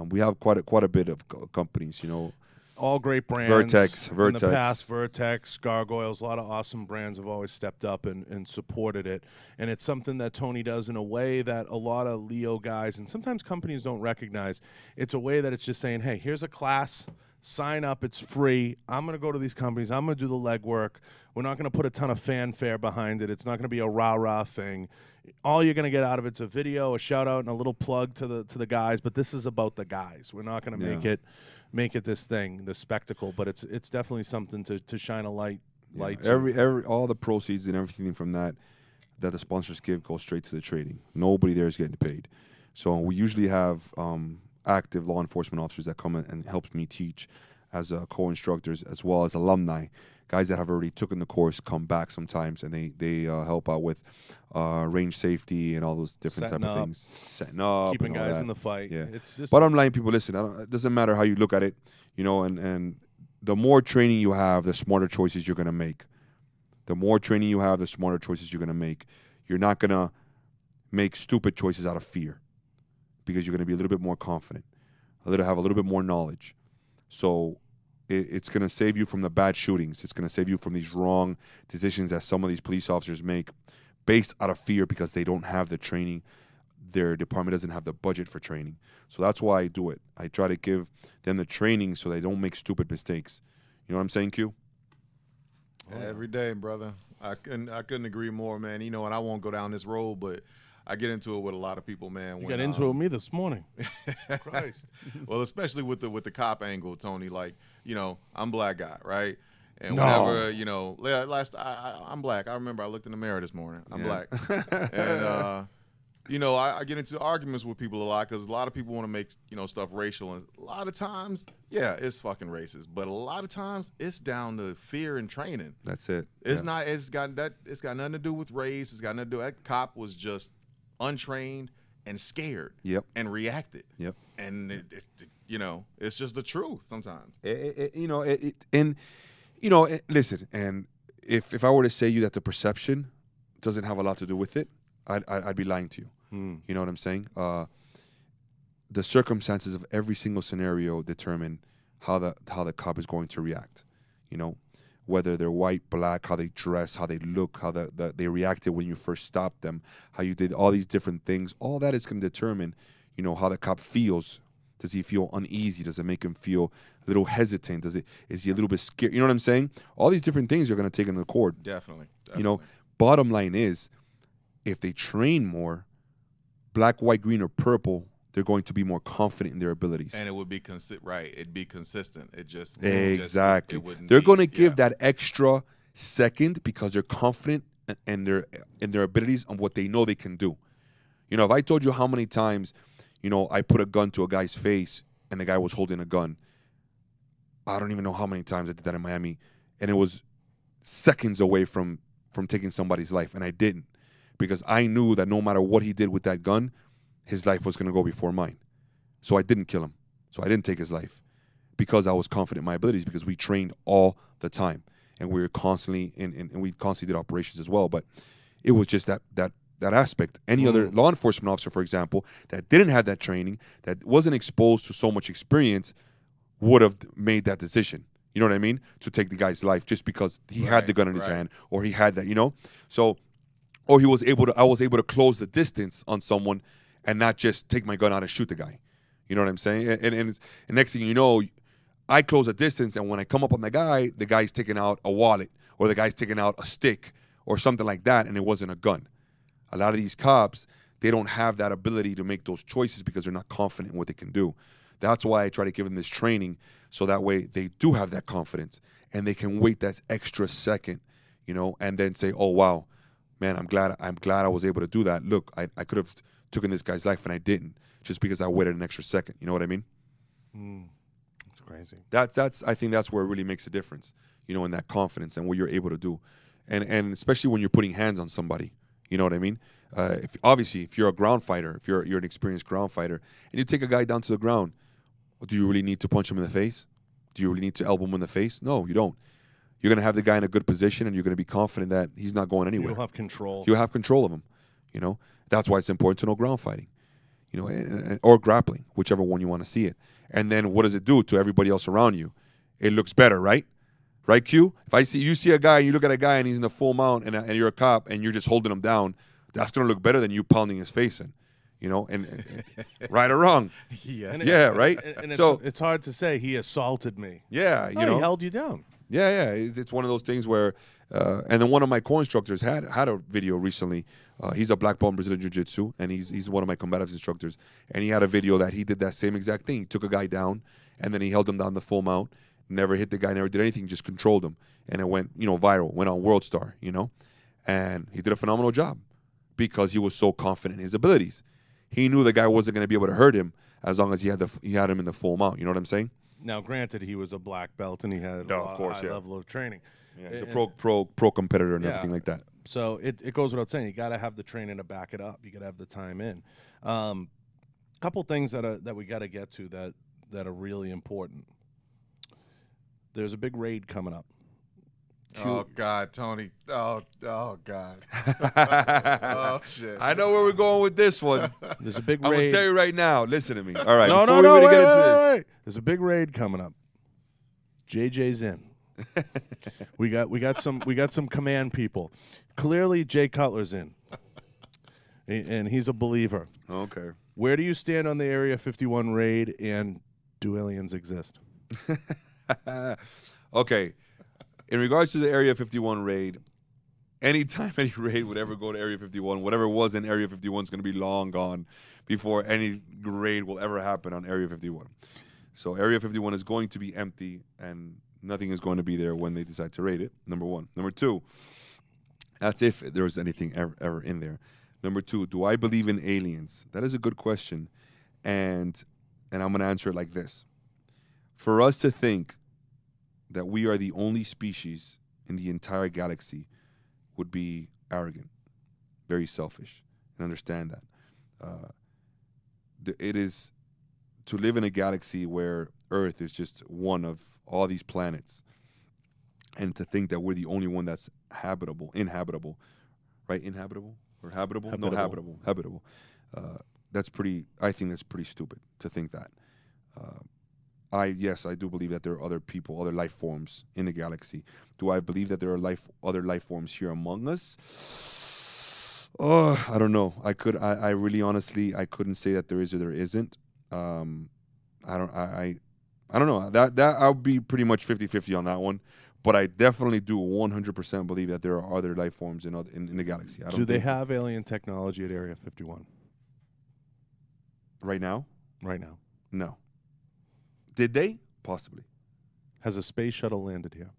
We have quite a bit of companies, you know. All great brands. Vertex. In the past, Vertex, Gargoyles, a lot of awesome brands have always stepped up and supported it. And it's something that Tony does in a way that a lot of Leo guys and sometimes companies don't recognize. It's a way that it's just saying, hey, here's a class. Sign up. It's free. I'm going to go to these companies. I'm going to do the legwork. We're not going to put a ton of fanfare behind it. It's not going to be a rah-rah thing. All you're going to get out of it's a video, a shout-out, and a little plug to the guys. But this is about the guys. We're not going to make it this thing, this spectacle. But it's definitely something to shine a light. Every all the proceeds and everything from that the sponsors give goes straight to the trading. Nobody there is getting paid. So we usually have active law enforcement officers that come in and help me teach as co-instructors, as well as alumni, guys that have already taken the course come back sometimes, and they help out with range safety and all those different type of things, setting up, keeping guys in the fight. Yeah, it's just bottom line, people, listen. It doesn't matter how you look at it, you know, and the more training you have, the smarter choices you're gonna make. The more training you have, the smarter choices you're gonna make. You're not gonna make stupid choices out of fear, because you're going to be a little bit more confident, have a little bit more knowledge. So it's going to save you from the bad shootings. It's going to save you from these wrong decisions that some of these police officers make based out of fear because they don't have the training. Their department doesn't have the budget for training. So that's why I do it. I try to give them the training so they don't make stupid mistakes. You know what I'm saying, Q? Every day, brother. I couldn't agree more, man. You know, and I won't go down this road, but I get into it with a lot of people, man. You got into it with me this morning. Christ. Well, especially with the cop angle, Tony. Like, you know, I'm a black guy, right? And No. whenever, you know, I'm black. I remember I looked in the mirror this morning. I'm black. And, you know, I get into arguments with people a lot because a lot of people want to make, you know, stuff racial. And a lot of times, yeah, it's fucking racist. But a lot of times, it's down to fear and training. That's it. It's not. It's got nothing to do with race. It's got nothing to do. That cop was just untrained and scared. Yep. And reacted. Yep. And you know, it's just the truth sometimes. Listen. And if I were to say you that the perception doesn't have a lot to do with it, I'd be lying to you. You know what I'm saying? The circumstances of every single scenario determine how the cop is going to react. You know, whether they're white, black, how they dress, how they look, how they reacted when you first stopped them, how you did all these different things. All that is going to determine, you know, how the cop feels. Does he feel uneasy? Does it make him feel a little hesitant? Is he a little bit scared? You know what I'm saying? All these different things are going to take into court. Definitely. You know, bottom line is, if they train more, black, white, green, or purple, they're going to be more confident in their abilities. And it would be right. It'd be consistent. Exactly. They're going to give that extra second because they're confident in their abilities and what they know they can do. You know, if I told you how many times, you know, I put a gun to a guy's face and the guy was holding a gun, I don't even know how many times I did that in Miami, and it was seconds away from taking somebody's life, and I didn't. Because I knew that no matter what he did with that gun, his life was going to go before mine. So I didn't kill him. So I didn't take his life because I was confident in my abilities, because we trained all the time. And we were constantly and we constantly did operations as well. But it was just that aspect. Any other law enforcement officer, for example, that didn't have that training, that wasn't exposed to so much experience, would have made that decision. You know what I mean? To take the guy's life just because he had the gun in his hand, or he had that, you know? So, or I was able to close the distance on someone and not just take my gun out and shoot the guy. You know what I'm saying? And next thing you know, I close a distance, and when I come up on the guy's taking out a wallet, or the guy's taking out a stick or something like that, and it wasn't a gun. A lot of these cops, they don't have that ability to make those choices because they're not confident in what they can do. That's why I try to give them this training, so that way they do have that confidence and they can wait that extra second, you know, and then say, oh, wow, man, I'm glad I was able to do that. Look, I could have taken this guy's life and I didn't, just because I waited an extra second. You know what I mean? It's crazy. I think that's where it really makes a difference, you know, in that confidence and what you're able to do. And especially when you're putting hands on somebody, you know what I mean? If you're a ground fighter, if you're an experienced ground fighter, and you take a guy down to the ground, do you really need to punch him in the face? Do you really need to elbow him in the face? No, you don't. You're going to have the guy in a good position, and you're going to be confident that he's not going anywhere. You'll have control. You'll have control of him. You know, that's why it's important to know ground fighting, you know, or grappling, whichever one you want to see it. And then what does it do to everybody else around you? It looks better, right? Right, Q? If you see a guy, and you look at a guy, and he's in the full mount, and you're a cop, and you're just holding him down, that's going to look better than you pounding his face in. You know, and right or wrong. Right? And it's hard to say he assaulted me. Yeah, you know. He held you down. Yeah. It's one of those things where, and then one of my co-instructors had a video recently. He's a black belt in Brazilian Jiu-Jitsu, and he's one of my combatives instructors. And he had a video that he did that same exact thing. He took a guy down, and then he held him down the full mount. Never hit the guy, never did anything, just controlled him. And it went, you know, viral, went on World Star, you know. And he did a phenomenal job because he was so confident in his abilities. He knew the guy wasn't going to be able to hurt him as long as he had him in the full mount. You know what I'm saying? Now, granted, he was a black belt and he had a high level of training. Yeah, he's a pro competitor and everything like that. So it goes without saying, you got to have the training to back it up. You got to have the time in. Couple things that we got to get to that are really important. There's a big raid coming up. Oh, God, Tony. Oh God. Oh, shit. I know where we're going with this one. There's a big raid. I'm going to tell you right now. Listen to me. All right. No, wait. There's a big raid coming up. JJ's in. we got some command people. Clearly, Jay Cutler's in. And he's a believer. Okay. Where do you stand on the Area 51 raid, and do aliens exist? Okay. In regards to the Area 51 raid, anytime any raid would ever go to Area 51, whatever was in Area 51 is going to be long gone before any raid will ever happen on Area 51. So Area 51 is going to be empty, and nothing is going to be there when they decide to raid it, number one. Number two, that's if there's anything ever in there. Number two, do I believe in aliens? That is a good question, and I'm going to answer it like this. For us to think that we are the only species in the entire galaxy would be arrogant, very selfish, and understand that. It is to live in a galaxy where Earth is just one of all these planets, and to think that we're the only one that's inhabitable, right? Inhabitable or habitable? No, habitable. That's pretty. I think that's pretty stupid to think that. Yes, I do believe that there are other people, other life forms in the galaxy. Do I believe that there are other life forms here among I don't know. I really honestly, I couldn't say that there is or there isn't. I don't know. That I'll be pretty much 50-50 on that one. But I definitely do 100% believe that there are other life forms in the galaxy. Do they have alien technology at Area 51? Right now? Right now. No. Did they? Possibly. Has a space shuttle landed here?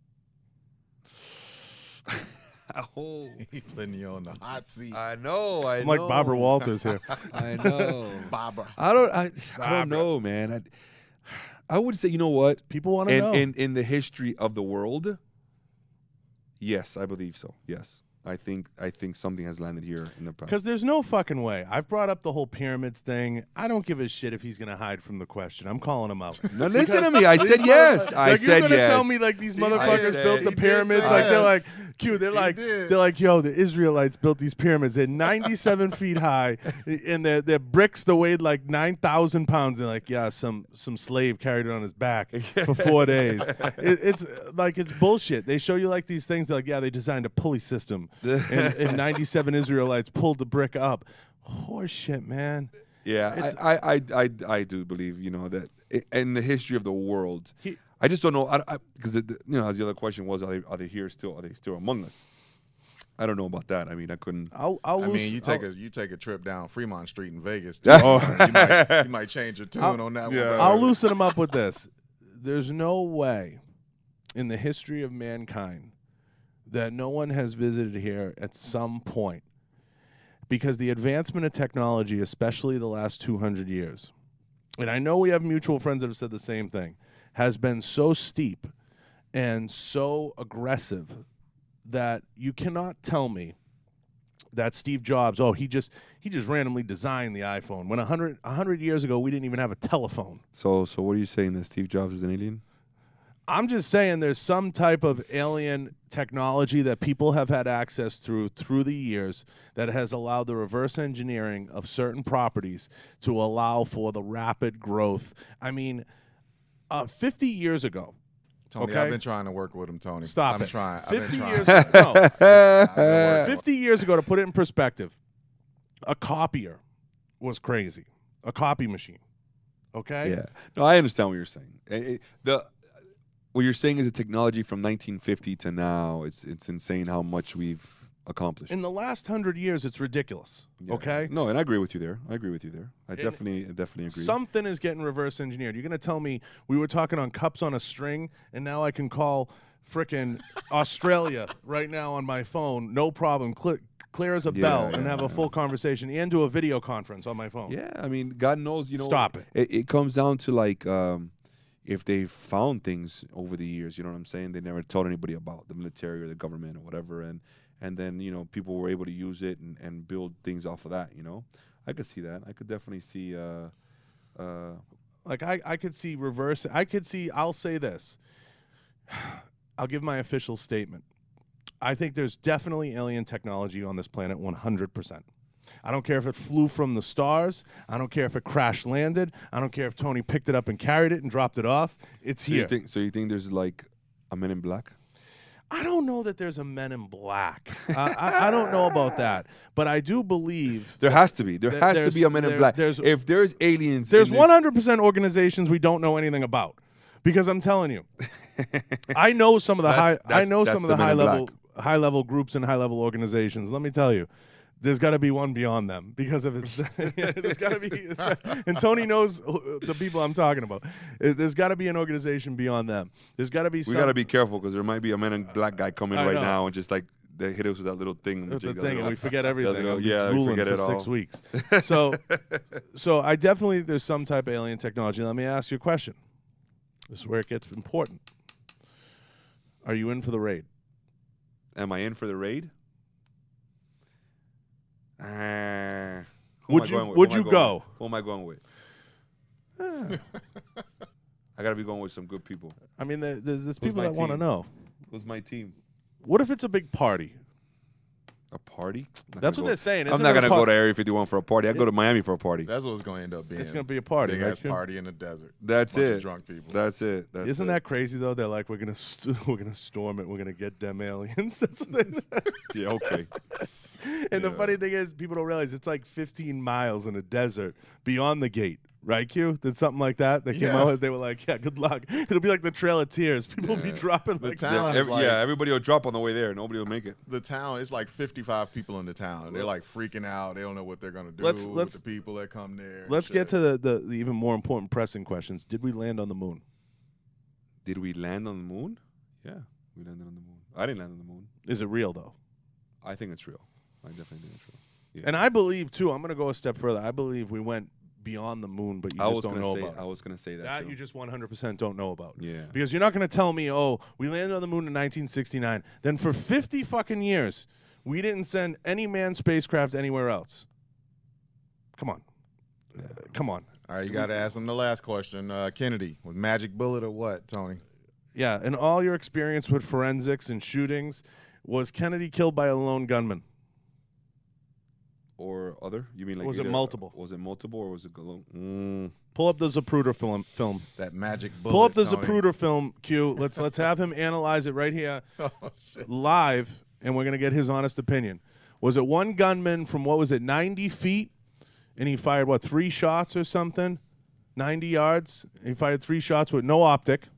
Oh, he's putting you on the hot seat. I know. I'm like Barbara Walters here. I know. Barbara. I don't know, man. I would say, you know what? People want to know. In the history of the world, yes, I believe so. Yes. I think something has landed here in the past. Because there's no fucking way. I've brought up the whole pyramids thing. I don't give a shit if he's going to hide from the question. I'm calling him out. No, listen to me. I said yes. I said yes. You're going to tell me like these motherfuckers built the pyramids? Like they're like, Q, they're like, yo, the Israelites built these pyramids. They're 97 feet high, and they're bricks that weighed like 9,000 pounds. They're like, yeah, some slave carried it on his back for 4 days. It's like, it's bullshit. They show you like these things. They're like, yeah, they designed a pulley system. and 97 Israelites pulled the brick up. Horse shit, man. Yeah, I do believe, that in the history of the world, I just don't know, because as the other question was, are they here still? Are they still among us? I don't know about that. I mean, I couldn't. You take a trip down Fremont Street in Vegas. You might change your tune on that one. I'll loosen them up with this. There's no way in the history of mankind that no one has visited here at some point, because the advancement of technology, especially the last 200 years, and I know we have mutual friends that have said the same thing, has been so steep and so aggressive that you cannot tell me that Steve Jobs, he just randomly designed the iPhone, when 100 years ago we didn't even have a telephone. So what are you saying, that Steve Jobs is an alien? I'm just saying there's some type of alien technology that people have had access through the years that has allowed the reverse engineering of certain properties to allow for the rapid growth. I mean, 50 years ago. Tony, okay? I've been trying to work with him, Tony. Stop it. I'm trying. 50 years ago. No. 50 years ago, to put it in perspective, a copier was crazy. A copy machine. Okay? Yeah. No, I understand what you're saying. What you're saying is the technology from 1950 to now, it's insane how much we've accomplished. In the last 100 years, it's ridiculous. Yeah. Okay? No, and I agree with you there. I definitely agree. Something is getting reverse engineered. You're going to tell me we were talking on cups on a string, and now I can call frickin' Australia right now on my phone, no problem, clear as a bell, and have a full conversation, and do a video conference on my phone. Yeah, I mean, God knows, Stop it. It comes down to like, if they found things over the years, you know what I'm saying? They never told anybody about, the military or the government or whatever, and then, people were able to use it and build things off of that, I could see that. I could definitely see I could see reverse. I'll say this. I'll give my official statement. I think there's definitely alien technology on this planet 100%. I don't care if it flew from the stars. I don't care if it crash landed. I don't care if Tony picked it up and carried it and dropped it off. It's here. So you think there's like a Men in Black? I don't know that there's a Men in Black. I don't know about that. But I do believe there has to be. There has to be a Men in Black. If there's aliens, there's 100% organizations we don't know anything about. Because I'm telling you, I know some of the high level high-level groups and high-level organizations. Let me tell you, there's got to be one beyond them because of its. There's got to be, and Tony knows the people I'm talking about. There's got to be an organization beyond them. There's got to be. We got to be careful because there might be a man in black guy coming right now and just like they hit us with that little thing. The thing, and we forget everything. Yeah, we forget it all. 6 weeks. So I definitely there's some type of alien technology. Let me ask you a question. This is where it gets important. Are you in for the raid? Am I in for the raid? Would you go? Who am I going with? I gotta be going with some good people. I mean, there's people that want to know. Who's my team? What if it's a big party? A party? That's what they're saying. I'm not gonna go to Area 51 for a party. I go to Miami for a party. That's what it's gonna end up being. It's gonna be a party. Big ass party in the desert. That's Bunch it. of drunk people. That's it. Isn't that crazy though? They're like, we're gonna storm it. We're gonna get them aliens. That's what they. Yeah. Okay. And the funny thing is, people don't realize it's like 15 miles in a desert beyond the gate. Right, Q? Did something like that? They came out. They were like, "Yeah, good luck." It'll be like the Trail of Tears. People will be dropping The like town that. is like- everybody will drop on the way there. Nobody will make it. The town is like 55 people in the town. They're like freaking out. They don't know what they're gonna do Let's- with the people that come there. Let's get to the even more important pressing questions. Did we land on the moon? Did we land on the moon? Yeah, we landed on the moon. I didn't land on the moon. Is it real though? I think it's real. I definitely think it's real. Yeah. And I believe too. I'm going to go a step further. I believe we went beyond the moon, but you just don't know about. I was going to say that. That too. you just 100% don't know about. Yeah. Because you're not going to tell me, oh, we landed on the moon in 1969. Then for 50 fucking years, we didn't send any manned spacecraft anywhere else. Come on. Come on. All right, you got to ask them the last question. Kennedy, with magic bullet or what, Tony? Yeah, in all your experience with forensics and shootings, was Kennedy killed by a lone gunman? Or other? You mean like? Was it multiple? Was it multiple or was it alone? Pull up the Zapruder film. That magic bullet. Pull up the Tony. Zapruder film, Q. Let's have him analyze it right here, live, and we're gonna get his honest opinion. Was it one gunman from 90 feet, and he fired 3 shots or something, 90 yards? And he fired 3 shots with no optic.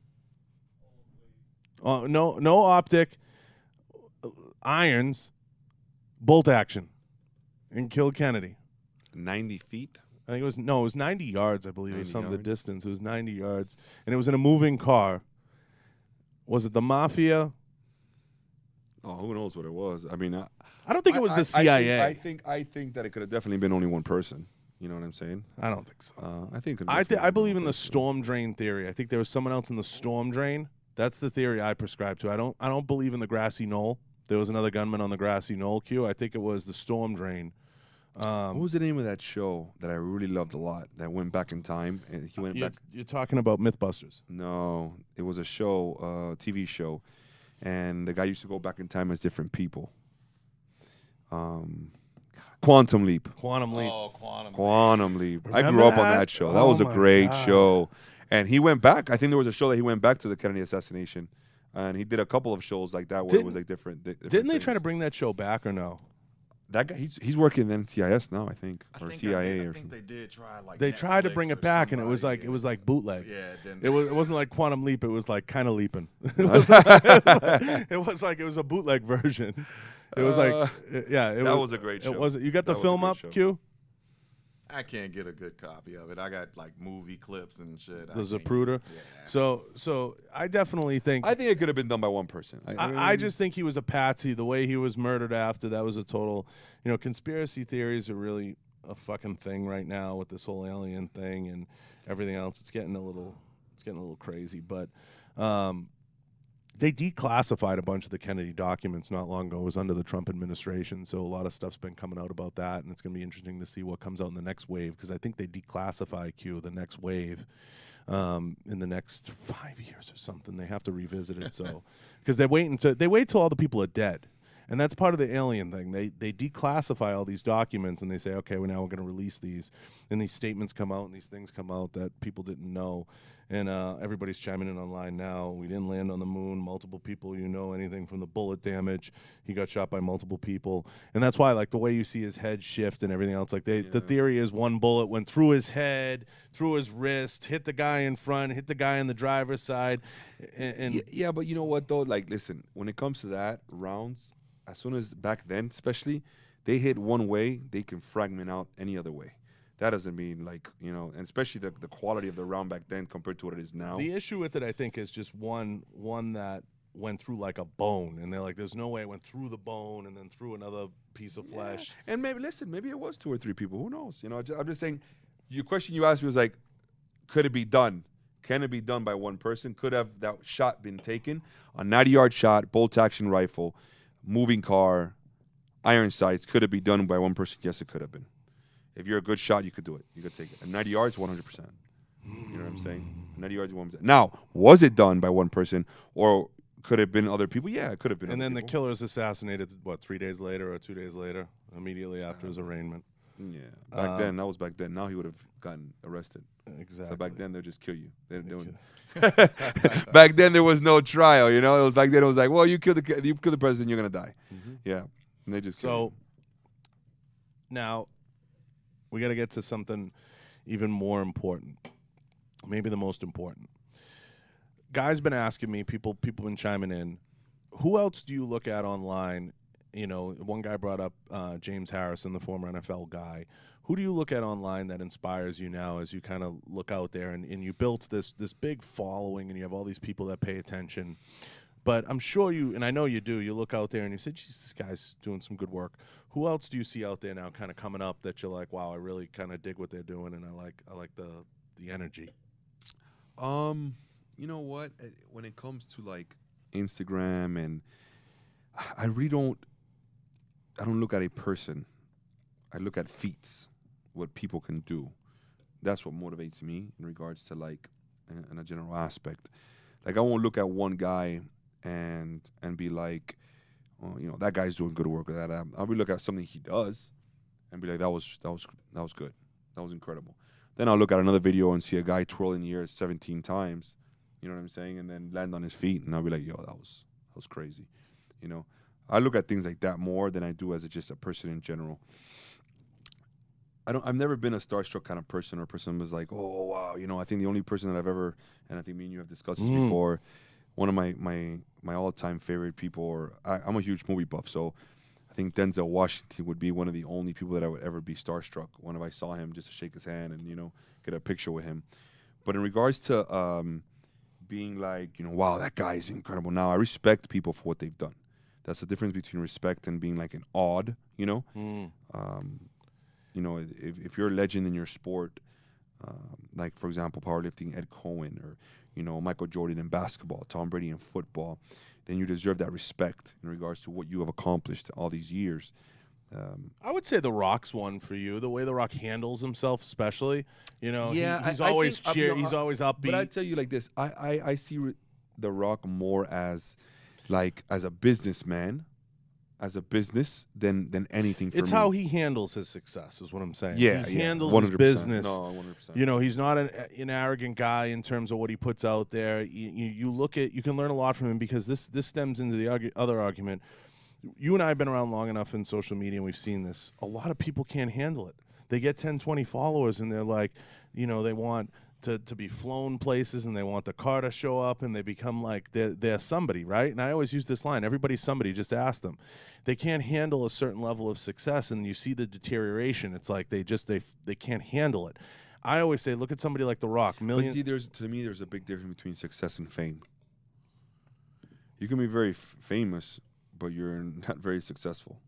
No optic. Irons, bolt action, and killed Kennedy. 90 feet? I think it was 90 yards, I believe. It was some of the yards? distance. It was 90 yards. And it was in a moving car. Was it the mafia? Oh, who knows what it was? I mean, I don't think it was the CIA. I think that it could have definitely been only one person. You know what I'm saying? I don't think so. I think. I believe in the storm drain theory. I think there was someone else in the storm drain. That's the theory I prescribe to. I don't believe in the grassy knoll. There was another gunman on the grassy knoll, Q. I think it was the storm drain. What was the name of that show that I really loved a lot that went back in time? And he went back. You're talking about Mythbusters. No, it was a show, TV show, and the guy used to go back in time as different people. Quantum Leap. Quantum Leap. Oh, Quantum Leap. I Remember grew up on that? that show. That Oh was a my great God. show. And he went back. I think there was a show that he went back to the Kennedy assassination. And he did a couple of shows like that where it was like different. Didn't they try to bring that show back or no? That guy? He's working in NCIS now, I think, or CIA I or think something. they did try like. They tried to Netflix bring or it back, and it was somebody, like bootleg. Yeah, then It wasn't like Quantum Leap. It was like kind of leaping. It was like it was a bootleg version. It was like that was a great show. It was. You got the That was a film great up, show. Q? I can't get a good copy of it. I got like movie clips and shit. The Zapruder. Yeah. So I definitely think. I think it could have been done by one person. I just think he was a patsy. The way he was murdered after, that was a total. Conspiracy theories are really a fucking thing right now with this whole alien thing and everything else. It's getting a little crazy, but they declassified a bunch of the Kennedy documents not long ago. It was under the Trump administration, so a lot of stuff's been coming out about that, and it's going to be interesting to see what comes out in the next wave, because I think they declassify the next wave in the next 5 years or something. They have to revisit it, so because they wait till all the people are dead. And that's part of the alien thing. They declassify all these documents and they say, okay, well, now we're going to release these. And these statements come out and these things come out that people didn't know. And everybody's chiming in online now. We didn't land on the moon. Multiple people, anything from the bullet damage. He got shot by multiple people. And that's why, like, the way you see his head shift and everything else, like, the theory is one bullet went through his head, through his wrist, hit the guy in front, hit the guy on the driver's side. And yeah, but you know what, though? Like, listen, when it comes to that, rounds, as soon as back then, especially, they hit one way, they can fragment out any other way. That doesn't mean, like, and especially the quality of the round back then compared to what it is now. The issue with it, I think, is just one that went through like a bone. And they're like, there's no way it went through the bone and then through another piece of flesh. And maybe it was 2 or 3 people. Who knows? I'm just saying, your question you asked me was like, could it be done? Can it be done by one person? Could have that shot been taken? A 90-yard shot, bolt-action rifle, moving car, iron sights. Could it be done by one person? Yes, it could have been. If you're a good shot, you could do it. You could take it. At 90 yards, 100%. You know what I'm saying? 90 yards, 100%. Now, was it done by one person, or could it have been other people? Yeah, it could have been. And then the killer's assassinated, 3 days later or 2 days later, immediately after his arraignment. Yeah, back then. That was back then. Now he would have gotten arrested. Exactly. So back then, they'll just kill you. Back then, there was no trial. It was back then. It was like, well, you killed the president, you're gonna die. Mm-hmm. Yeah, and they just killed him. Now, we got to get to something even more important, maybe the most important. Guys been asking me, people been chiming in, who else do you look at online? One guy brought up James Harrison, the former NFL guy. Who do you look at online that inspires you now as you kind of look out there and you built this big following and you have all these people that pay attention? But I'm sure you, and I know you do, you look out there and you say, geez, this guy's doing some good work. Who else do you see out there now kind of coming up that you're like, wow, I really kind of dig what they're doing and I like the energy? You know what? When it comes to like Instagram, and I don't look at a person. I look at feats, what people can do. That's what motivates me in regards to like in a general aspect. Like I won't look at one guy and be like, oh, that guy's doing good work or that. I'll be looking at something he does and be like, that was good. That was incredible. Then I'll look at another video and see a guy twirl in the air 17 times, you know what I'm saying, and then land on his feet, and I'll be like, yo, that was crazy. I look at things like that more than I do as just a person in general. I've never been a starstruck kind of person, or a person who was like, oh wow, I think the only person that I've ever, and I think me and you have discussed this before, one of my all-time favorite people, or I'm a huge movie buff, so I think Denzel Washington would be one of the only people that I would ever be starstruck whenever I saw him, just to shake his hand and get a picture with him. But in regards to being like, wow, that guy is incredible. Now I respect people for what they've done. That's the difference between respect and being like an odd, if you're a legend in your sport, like for example powerlifting, Ed Cohen, or Michael Jordan in basketball, Tom Brady in football, then you deserve that respect in regards to what you have accomplished all these years. I would say The Rock's one for you. The way The Rock handles himself, especially, yeah, he's always he's always upbeat. But I tell you like this, I see The Rock more as like as a businessman, as a business than anything for me. It's how he handles his success is what I'm saying. Yeah, he handles 100%. his business. No, 100%. He's not an arrogant guy in terms of what he puts out there. You can learn a lot from him, because this stems into the other argument. You and I have been around long enough in social media, and we've seen this. A lot of people can't handle it. They get 10, 20 followers, and they're like, they want to be flown places, and they want the car to show up, and they become like they're somebody, right? And I always use this line, everybody's somebody, just ask them. They can't handle a certain level of success, and you see the deterioration. It's like they can't handle it. I always say, look at somebody like The Rock. But see, to me, there's a big difference between success and fame. You can be very famous, but you're not very successful.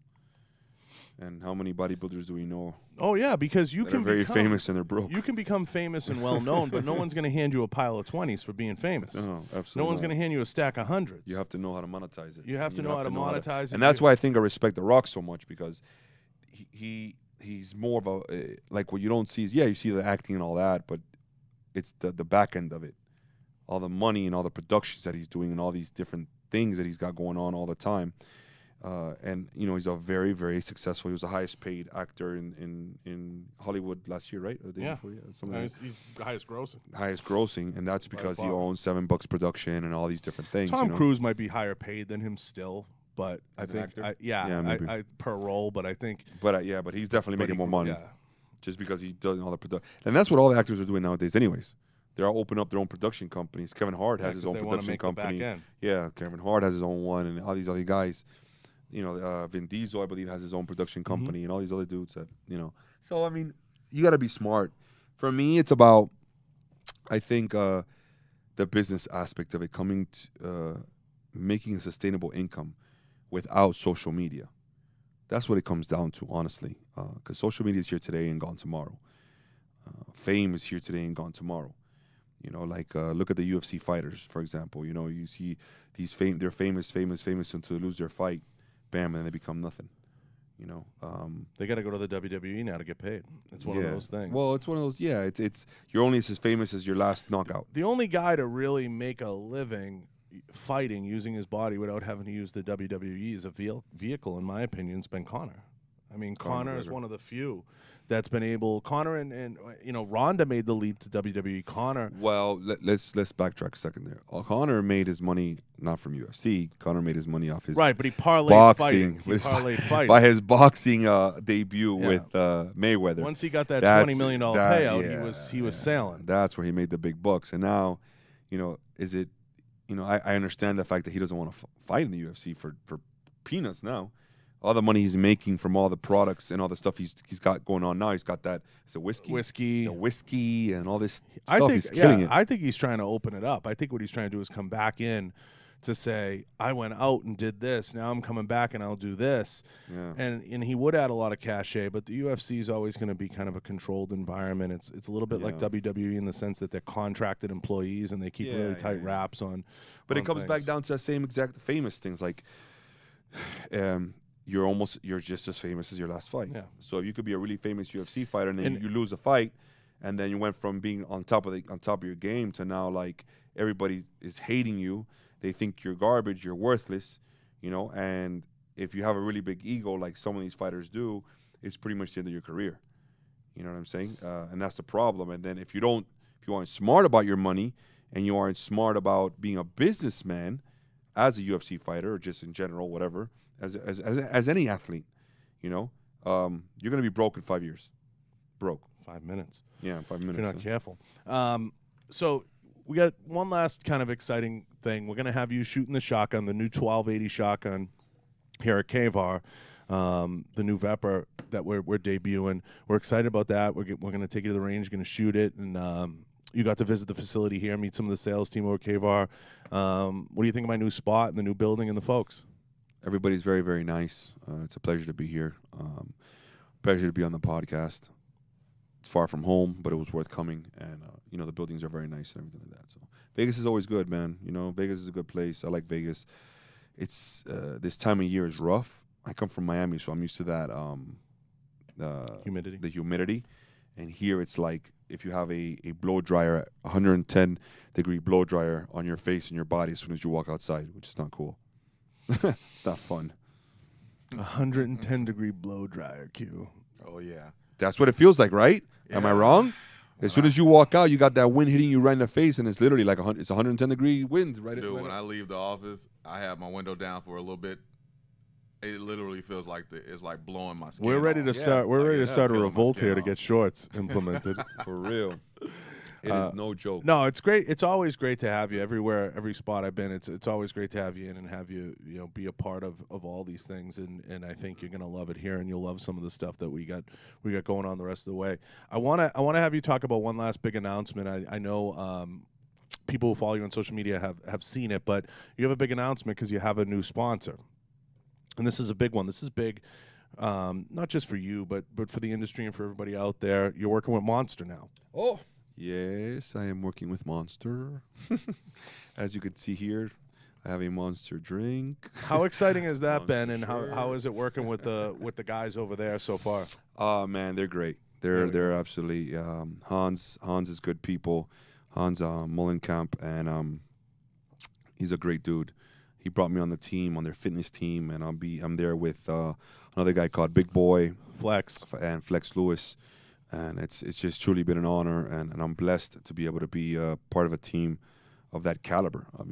And how many bodybuilders do we know? Oh yeah, because you can be very famous and they're broke. You can become famous and well known, but no one's going to hand you a pile of 20s for being famous. No, absolutely. No one's going to hand you a stack of hundreds. You have to know how to monetize it. You have to know how to monetize it. And that's why I think I respect The Rock so much, because he's more of a like what you don't see is, yeah, you see the acting and all that, but it's the back end of it, all the money and all the productions that he's doing and all these different things that he's got going on all the time. And he's a very, very successful. He was the highest paid actor in Hollywood last year, right? Or the year before? He's the highest grossing. Highest grossing, and that's because he owns $7 Production and all these different things. Tom Cruise might be higher paid than him still, but I think maybe. per role. But I think, but he's definitely making more money, just because he's doing all the production. And that's what all the actors are doing nowadays, anyways. They're all opening up their own production companies. Kevin Hart has his own production company. Yeah, Kevin Hart has his own one, and all these other guys. Vin Diesel, I believe, has his own production company, and all these other dudes that, So, I mean, you got to be smart. For me, it's about, I think, the business aspect of it, making a sustainable income without social media. That's what it comes down to, honestly, because social media is here today and gone tomorrow. Fame is here today and gone tomorrow. Look at the UFC fighters, for example. You see they're famous until they lose their fight. Bam, and they become nothing. They got to go to the WWE now to get paid. It's one of those things. Well, it's one of those. Yeah, it's you're only as famous as your last knockout. The only guy to really make a living fighting using his body without having to use the WWE as a vehicle, in my opinion, has been Conor. I mean, Conor is one of the few that's been able. Conor and Ronda made the leap to WWE. Conor. Well, let's backtrack a second there. Conor made his money not from UFC. Conor made his money off his but he parlayed boxing. Fighting. By his boxing debut with Mayweather. Once he got that $20 million payout, he was sailing. That's where he made the big bucks. And now, is it? I understand the fact that he doesn't want to fight in the UFC for peanuts now. All the money he's making from all the products and all the stuff he's got going on now. He's got that. It's a whiskey and all this stuff. He's killing it. I think he's trying to open it up. I think what he's trying to do is come back in to say, I went out and did this. Now I'm coming back and I'll do this. Yeah. And he would add a lot of cachet, but the UFC is always going to be kind of a controlled environment. It's a little bit like WWE in the sense that they're contracted employees and they keep really tight wraps on. But it comes back down to the same exact famous things like. You're just as famous as your last fight. Yeah. So you could be a really famous UFC fighter and then you lose a fight, and then you went from being on top of your game to now like everybody is hating you. They think you're garbage, you're worthless, and if you have a really big ego like some of these fighters do, it's pretty much the end of your career. You know what I'm saying? And that's the problem. And then if you aren't smart about your money and you aren't smart about being a businessman as a UFC fighter or just in general, whatever, as any athlete, you're going to be broke in 5 years. Broke. 5 minutes. Yeah, 5 minutes. If you're not careful. So we got one last kind of exciting thing. We're going to have you shooting the shotgun, the new 1280 shotgun here at KVAR, the new Vepr that we're debuting. We're excited about that. We're going to take you to the range, going to shoot it, and you got to visit the facility here, meet some of the sales team over at KVAR. What do you think of my new spot and the new building and the folks? Everybody's very, very nice. It's a pleasure to be here. Pleasure to be on the podcast. It's far from home, but it was worth coming. And, the buildings are very nice and everything like that. So Vegas is always good, man. Vegas is a good place. I like Vegas. It's this time of year is rough. I come from Miami, so I'm used to that humidity. The humidity. And here it's like if you have a blow dryer, 110-degree blow dryer on your face and your body as soon as you walk outside, which is not cool. It's not fun. 110-degree blow dryer, Q. Oh, yeah. That's what it feels like, right? Yeah. Am I wrong? As soon as you walk out, you got that wind hitting you right in the face, and it's literally like it's 110-degree wind. Right. Dude, when I leave the office, I have my window down for a little bit. It literally feels like it's like blowing my skin. We're ready to start. We're ready to start a revolt here to get shorts implemented. For real. It is no joke. No, it's great. It's always great to have you everywhere, every spot I've been. It's always great to have you in and have you be a part of all these things. And I think you're gonna love it here, and you'll love some of the stuff that we got going on the rest of the way. I wanna have you talk about one last big announcement. I know people who follow you on social media have seen it, but you have a big announcement because you have a new sponsor, and this is a big one. This is big. Not just for you, but for the industry and for everybody out there. You're working with Monster now. Oh. Yes, I am working with Monster. As you can see here, I have a Monster drink. How exciting has that been, and how is it working with the guys over there so far? Oh man, they're great. They're absolutely Hans is good people. Hans Mullenkamp, and he's a great dude. He brought me on the team, on their fitness team, and I'm there with another guy called Big Boy Flex and Flex Lewis, and it's just truly been an honor, and I'm blessed to be able to be part of a team of that caliber. Of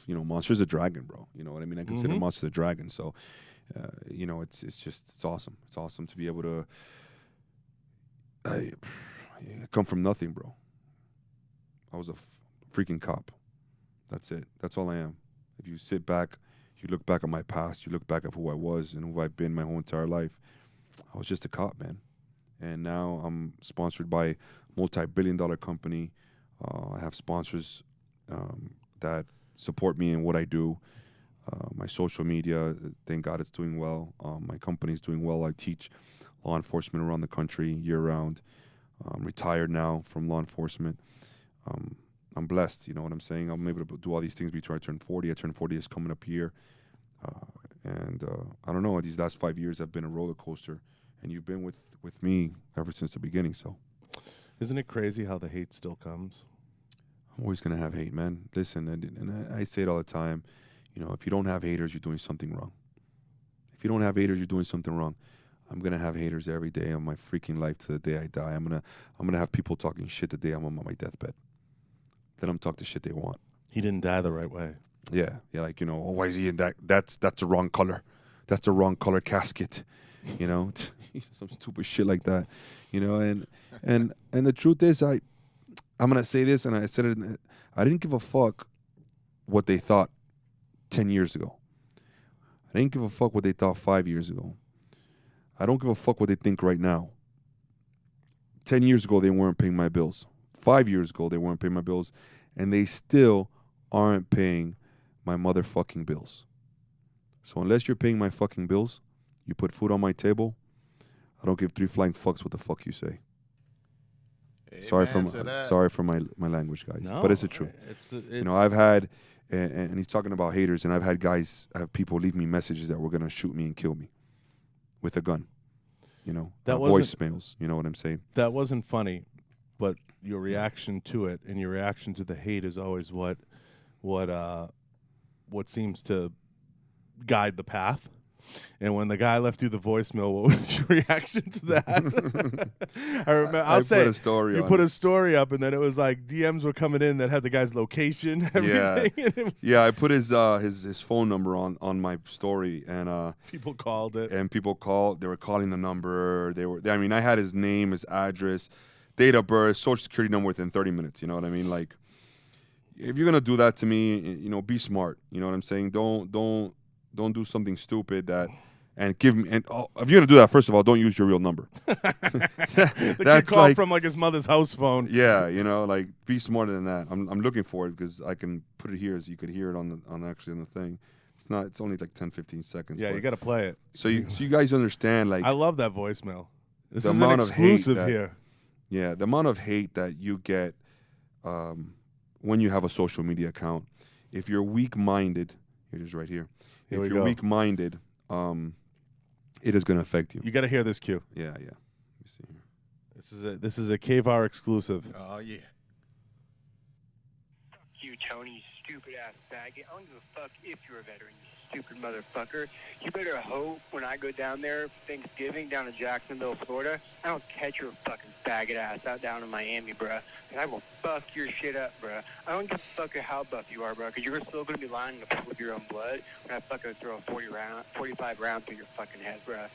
Monster's a dragon, bro. You know what I mean? I consider Monster the dragon. So, it's awesome. It's awesome to be able to. I come from nothing, bro. I was a freaking cop. That's it. That's all I am. If you sit back, you look back at my past, you look back at who I was and who I've been my whole entire life, I was just a cop, man. And now I'm sponsored by a multi-billion-dollar company. I have sponsors that support me in what I do. My social media, thank God it's doing well. My company's doing well. I teach law enforcement around the country year-round. I'm retired now from law enforcement. I'm blessed, you know what I'm saying? I'm able to do all these things before I turn 40. I turn 40 is coming up here. I don't know, these last 5 years have been a roller coaster, and you've been with me ever since the beginning, so. Isn't it crazy how the hate still comes? I'm always going to have hate, man. Listen, and I say it all the time, you know, if you don't have haters, you're doing something wrong. If you don't have haters, you're doing something wrong. I'm going to have haters every day of my freaking life to the day I die. I'm gonna have people talking shit the day I'm on my deathbed. Let them talk the shit they want. He didn't die the right way. Yeah, like, you know, oh, why is he in that? That's the wrong color. That's the wrong color casket. You know, some stupid shit like that. You know, and the truth is, I'm gonna say this, and I said it. I didn't give a fuck what they thought 10 years ago. I didn't give a fuck what they thought 5 years ago. I don't give a fuck what they think right now. 10 years ago, they weren't paying my bills. 5 years ago, they weren't paying my bills, and they still aren't paying my motherfucking bills. So unless you're paying my fucking bills, you put food on my table, I don't give three flying fucks what the fuck you say. Amen Sorry for my language, guys, No, but it's the truth. It's You know, I've had, and he's talking about haters, and I've had people leave me messages that were gonna shoot me and kill me with a gun. You know, That wasn't- voicemails. You know what I'm saying? that wasn't funny, but your reaction to it and your reaction to the hate is always what seems to guide the path. And when the guy left you the voicemail, what was your reaction to that? I remember. I put a story you on put it. a story up, and then it was like DMs were coming in that had the guy's location, everything. And it was, Yeah, I put his phone number on my story, and people called it. and people called. They were calling the number. I had his name, his address, date of birth, social security number within 30 minutes. You know what I mean? Like, if you're gonna do that to me, you know, be smart. You know what I'm saying? Don't do something stupid and give me. And if you're gonna do that, first of all, don't use your real number. The kid That's called like, from like his mother's house phone. yeah, you know, like, be smarter than that. I'm looking for it because I can put it here as you could hear it on the thing. It's only like 10-15 seconds. Yeah, but- you got to play it. So you guys understand, like, I love that voicemail. This the is an amount of hate exclusive that- here. yeah, the amount of hate that you get when you have a social media account. If you're weak-minded, here it is right here. Here we If you're go. weak-minded, it is going to affect you. You got to hear this cue. Yeah. Let me see here. This is a KVAR exclusive. Oh yeah. Fuck you, Tony, you stupid ass faggot. I don't give a fuck if you're a veteran, you stupid motherfucker. You better hope when I go down there for Thanksgiving down to Jacksonville, Florida, I don't catch your fucking faggot ass out down in Miami, bruh. And I will fuck your shit up, bruh. I don't give a fuck how buff you are, bruh, because you're still going to be lying in the pool of your own blood when I fucking throw a 45 round through your fucking head, bruh.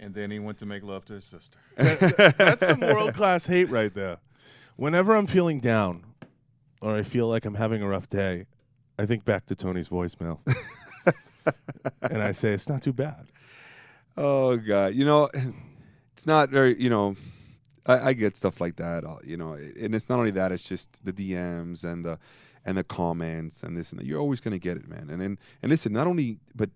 And then he went to make love to his sister. That's some world-class hate right there. Whenever I'm feeling down or I feel like I'm having a rough day, I think back to Tony's voicemail. And I say, it's not too bad. Oh God, you know, it's not very. You know, I get stuff like that. You know, and it's not only that; it's just the DMs and the comments and this and that. You're always gonna get it, man. And listen, not only, but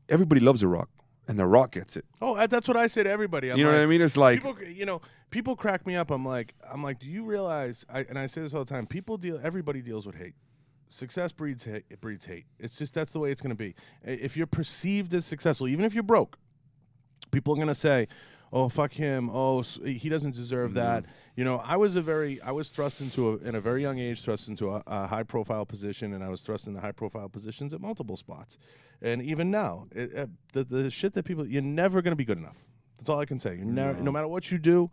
everybody loves The Rock, and The Rock gets it. Oh, that's what I say to everybody. I'm You know like, what I mean? It's like, people crack me up. I'm like, do you realize? And I say this all the time. Everybody deals with hate. Success breeds hate. It breeds hate. It's just that's the way it's going to be. If you're perceived as successful, even if you're broke, people are going to say, oh, fuck him, oh, he doesn't deserve that. You know, I was thrust into in a very young age, thrust into a high profile position, and I was thrust into high profile positions at multiple spots. And even now, the shit that people, you're never going to be good enough. That's all I can say. No matter what you do,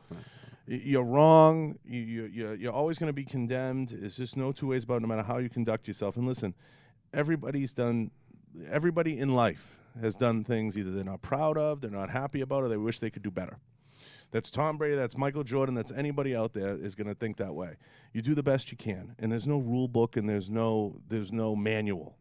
you're wrong. You're always going to be condemned. It's just no two ways about it, no matter how you conduct yourself. And listen, everybody in life has done things either they're not proud of, they're not happy about, or they wish they could do better. That's Tom Brady, that's Michael Jordan, that's anybody out there is going to think that way. You do the best you can, and there's no rule book and there's no manual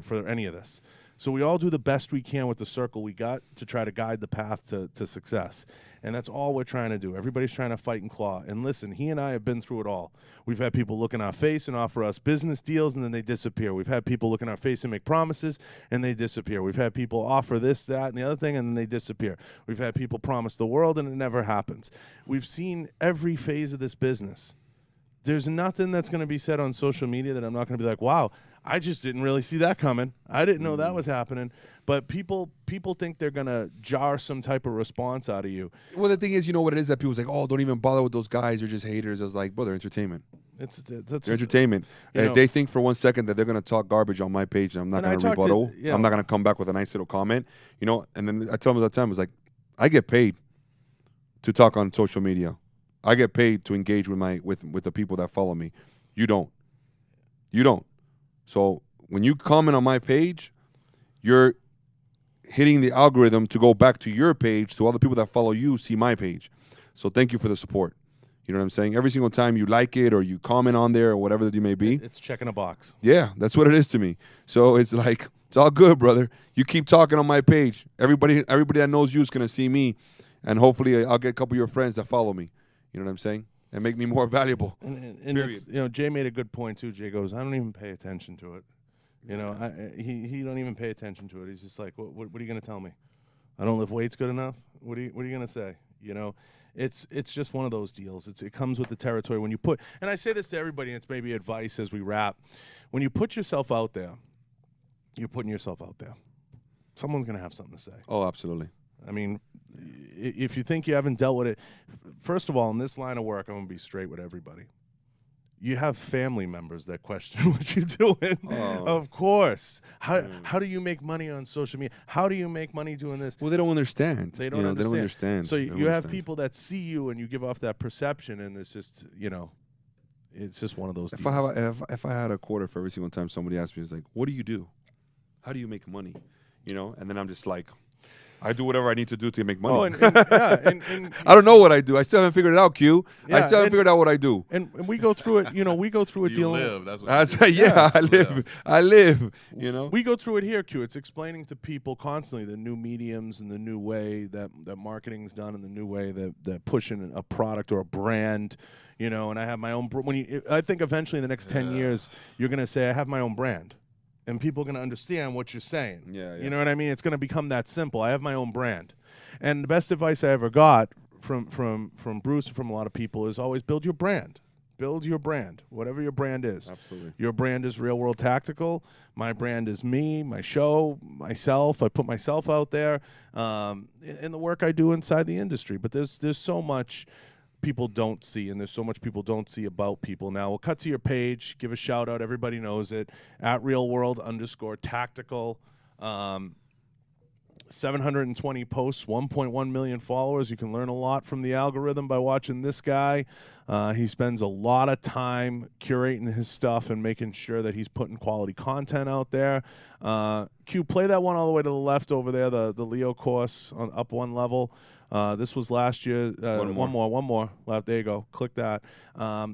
for any of this. So we all do the best we can with the circle we got to try to guide the path to success. And that's all we're trying to do. Everybody's trying to fight and claw. And listen, he and I have been through it all. We've had people look in our face and offer us business deals, and then they disappear. We've had people look in our face and make promises, and they disappear. We've had people offer this, that, and the other thing, and then they disappear. We've had people promise the world, and it never happens. We've seen every phase of this business. There's nothing that's going to be said on social media that I'm not going to be like, wow, I just didn't really see that coming. I didn't know that was happening. But people think they're going to jar some type of response out of you. Well, the thing is, you know what it is that people's like, oh, don't even bother with those guys. They're just haters. I was like, bro, they're entertainment. They're entertainment. And if they think for 1 second that they're going to talk garbage on my page and I'm not going to rebuttal, I'm not going to come back with a nice little comment, you know, and then I tell them all the time, it's like, I get paid to talk on social media. I get paid to engage with the people that follow me. You don't. So when you comment on my page, you're hitting the algorithm to go back to your page, so all the people that follow you see my page. So thank you for the support. You know what I'm saying? Every single time you like it or you comment on there or whatever that you may be. It's checking a box. Yeah, that's what it is to me. So it's like, it's all good, brother. You keep talking on my page. Everybody that knows you is going to see me, and hopefully I'll get a couple of your friends that follow me. You know what I'm saying? And make me more valuable. And it's, you know, Jay made a good point too. Jay goes, I don't even pay attention to it. You know, he don't even pay attention to it. He's just like, what are you going to tell me? I don't lift weights good enough? What are you going to say? You know, it's just one of those deals. It comes with the territory. When you put, and I say this to everybody, and it's maybe advice as we wrap. When you put yourself out there, you're putting yourself out there. Someone's going to have something to say. Oh, absolutely. I mean, if you think you haven't dealt with it, first of all, in this line of work, I'm going to be straight with everybody. You have family members that question what you're doing. Oh. Of course. How do you make money on social media? How do you make money doing this? Well, they don't understand. They don't understand. So you have understand. people that see you and you give off that perception, and it's just, you know, it's just one of those if deals. If I had a quarter for every single time somebody asked me, it's like, what do you do? How do you make money? You know, and then I'm just like, I do whatever I need to do to make money. Oh, and I don't know what I do. I still haven't figured it out, Q. I still haven't figured out what I do. And we go through it, you know, we go through it dealing. Live. That's what I live, you know. We go through it here, Q. It's explaining to people constantly the new mediums and the new way that marketing's done and the new way that pushing a product or a brand, you know, and I have my own, I think eventually in the next 10 years, you're going to say, I have my own brand. And people are going to understand what you're saying. Yeah. You know what I mean? It's going to become that simple. I have my own brand. And the best advice I ever got from Bruce and from a lot of people is always build your brand. Build your brand, whatever your brand is. Absolutely. Your brand is RealWorld Tactical. My brand is me, my show, myself. I put myself out there in the work I do inside the industry. But there's so much people don't see, and there's so much people don't see about people. Now, we'll cut to your page, give a shout out, everybody knows it, at RealWorld_Tactical. 720 posts, 1.1 million followers. You can learn a lot from the algorithm by watching this guy. He spends a lot of time curating his stuff and making sure that he's putting quality content out there. Q, play that one all the way to the left over there, the Leo course on up one level. This was last year. One more. Left. There you go. Click that.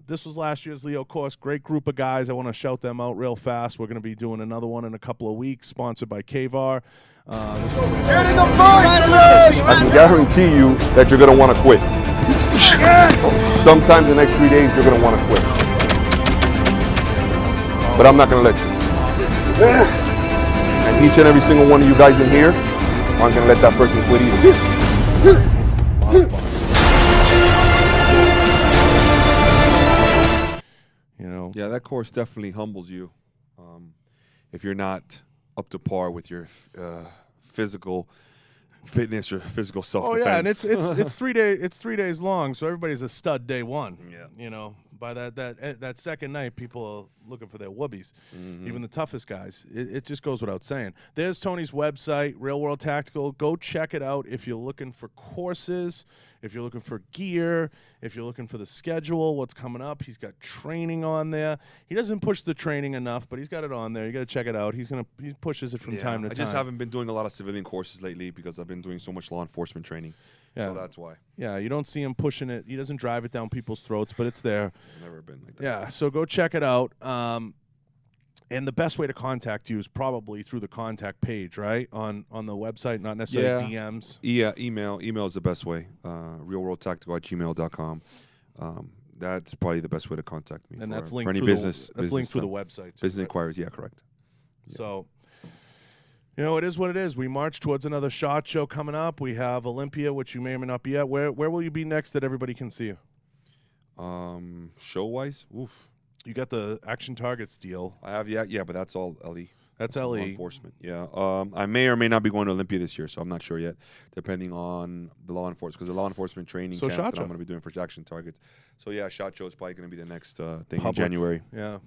This was last year's Leo course. Great group of guys. I want to shout them out real fast. We're going to be doing another one in a couple of weeks, sponsored by Kavar. I can guarantee you that you're going to want to quit. Sometime in the next 3 days, you're going to want to quit. But I'm not going to let you. And each and every single one of you guys in here aren't going to let that person quit either. You know. Yeah, that course definitely humbles you. If you're not up to par with your physical fitness or physical self-defense. Oh yeah, and it's 3 days. It's 3 days long, so everybody's a stud day one. Yeah. You know, by that second night, people are looking for their whoobies. Even the toughest guys. It just goes without saying. There's Tony's website, RealWorld Tactical. Go check it out if you're looking for courses, if you're looking for gear, if you're looking for the schedule, what's coming up. He's got training on there. He doesn't push the training enough, but he's got it on there. You got to check it out. He pushes it from time to time. I just haven't been doing a lot of civilian courses lately because I've been doing so much law enforcement training. Yeah. So that's why. Yeah, you don't see him pushing it. He doesn't drive it down people's throats, but it's there. Never been like that. Yeah, so go check it out. And the best way to contact you is probably through the contact page, right? On the website, not necessarily DMs. Yeah, email. Email is the best way. realworldtactical@gmail.com. That's probably the best way to contact me. And that's for linked any through business. that's linked through the website. Too, business right? inquiries, yeah, correct. Yeah. So, you know, it is what it is. We march towards another SHOT Show coming up. We have Olympia, which you may or may not be at. Where will you be next that everybody can see you? Show-wise? Oof. You got the Action Targets deal. I have, yeah, but that's all LE. That's law LE. enforcement. Yeah. I may or may not be going to Olympia this year, so I'm not sure yet, depending on the law enforcement, because the law enforcement training camp that I'm going to be doing for Action Targets. So yeah, SHOT Show is probably going to be the next thing in January. Yeah.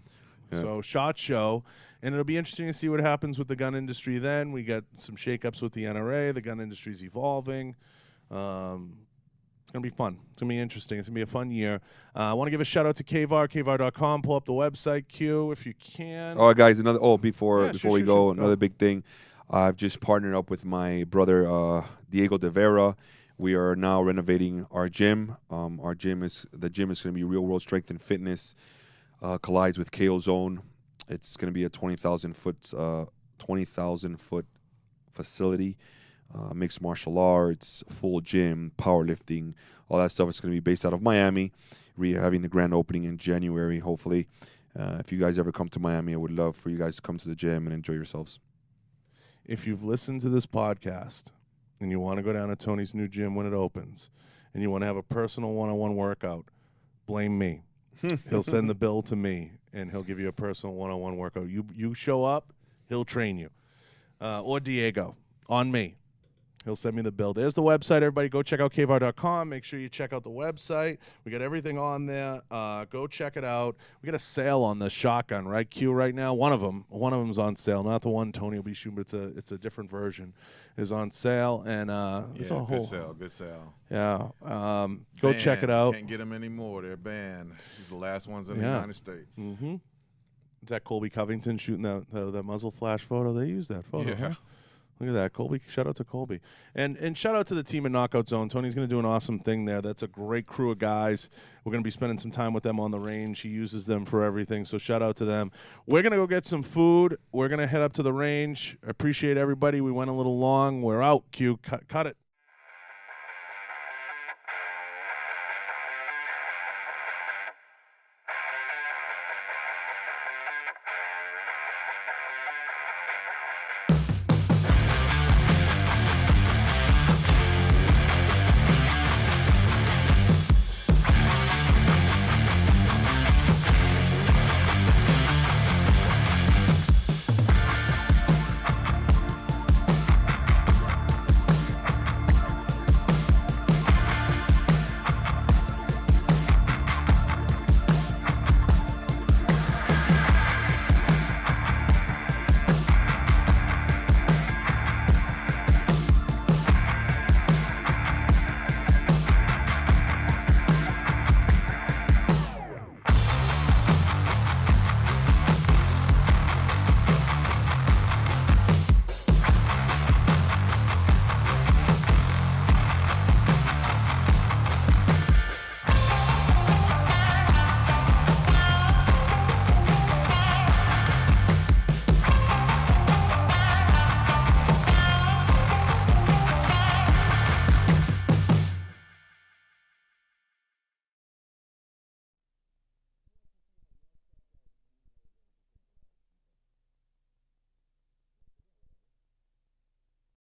So SHOT Show, and it'll be interesting to see what happens with the gun industry then. We got some shakeups with the NRA. The gun industry's evolving. It's going to be fun. It's going to be interesting. It's going to be a fun year. I want to give a shout-out to KVAR, kvar.com. Pull up the website, Q, if you can. All right, guys, before we go, sure. another big thing. I've just partnered up with my brother, Diego De Vera. We are now renovating our gym. The gym is going to be Real World Strength and Fitness. Collides with KO Zone. It's going to be a 20,000 foot facility. Mixed martial arts, full gym, powerlifting, all that stuff. It's going to be based out of Miami. We're having the grand opening in January, hopefully. If you guys ever come to Miami, I would love for you guys to come to the gym and enjoy yourselves. If you've listened to this podcast and you want to go down to Tony's new gym when it opens and you want to have a personal one-on-one workout, blame me. He'll send the bill to me, and he'll give you a personal one-on-one workout. You show up, he'll train you. Or Diego, on me. He'll send me the bill. There's the website. Everybody go check out kvar.com. Make sure you check out the website. We got everything on there. Go check it out. We got a sale on the shotgun, right, Q, right now? One of them's on sale. Not the one Tony will be shooting, but it's a different version. Is on sale. And it's a whole good sale. Yeah. Go check it out. Can't get them anymore. They're banned. These are the last ones in the United States. Mm-hmm. Is that Colby Covington shooting that muzzle flash photo? They used that photo, huh? Look at that, Colby. Shout out to Colby. And shout out to the team at Knockout Zone. Tony's going to do an awesome thing there. That's a great crew of guys. We're going to be spending some time with them on the range. He uses them for everything, so shout out to them. We're going to go get some food. We're going to head up to the range. I appreciate everybody. We went a little long. We're out. Q, cut it.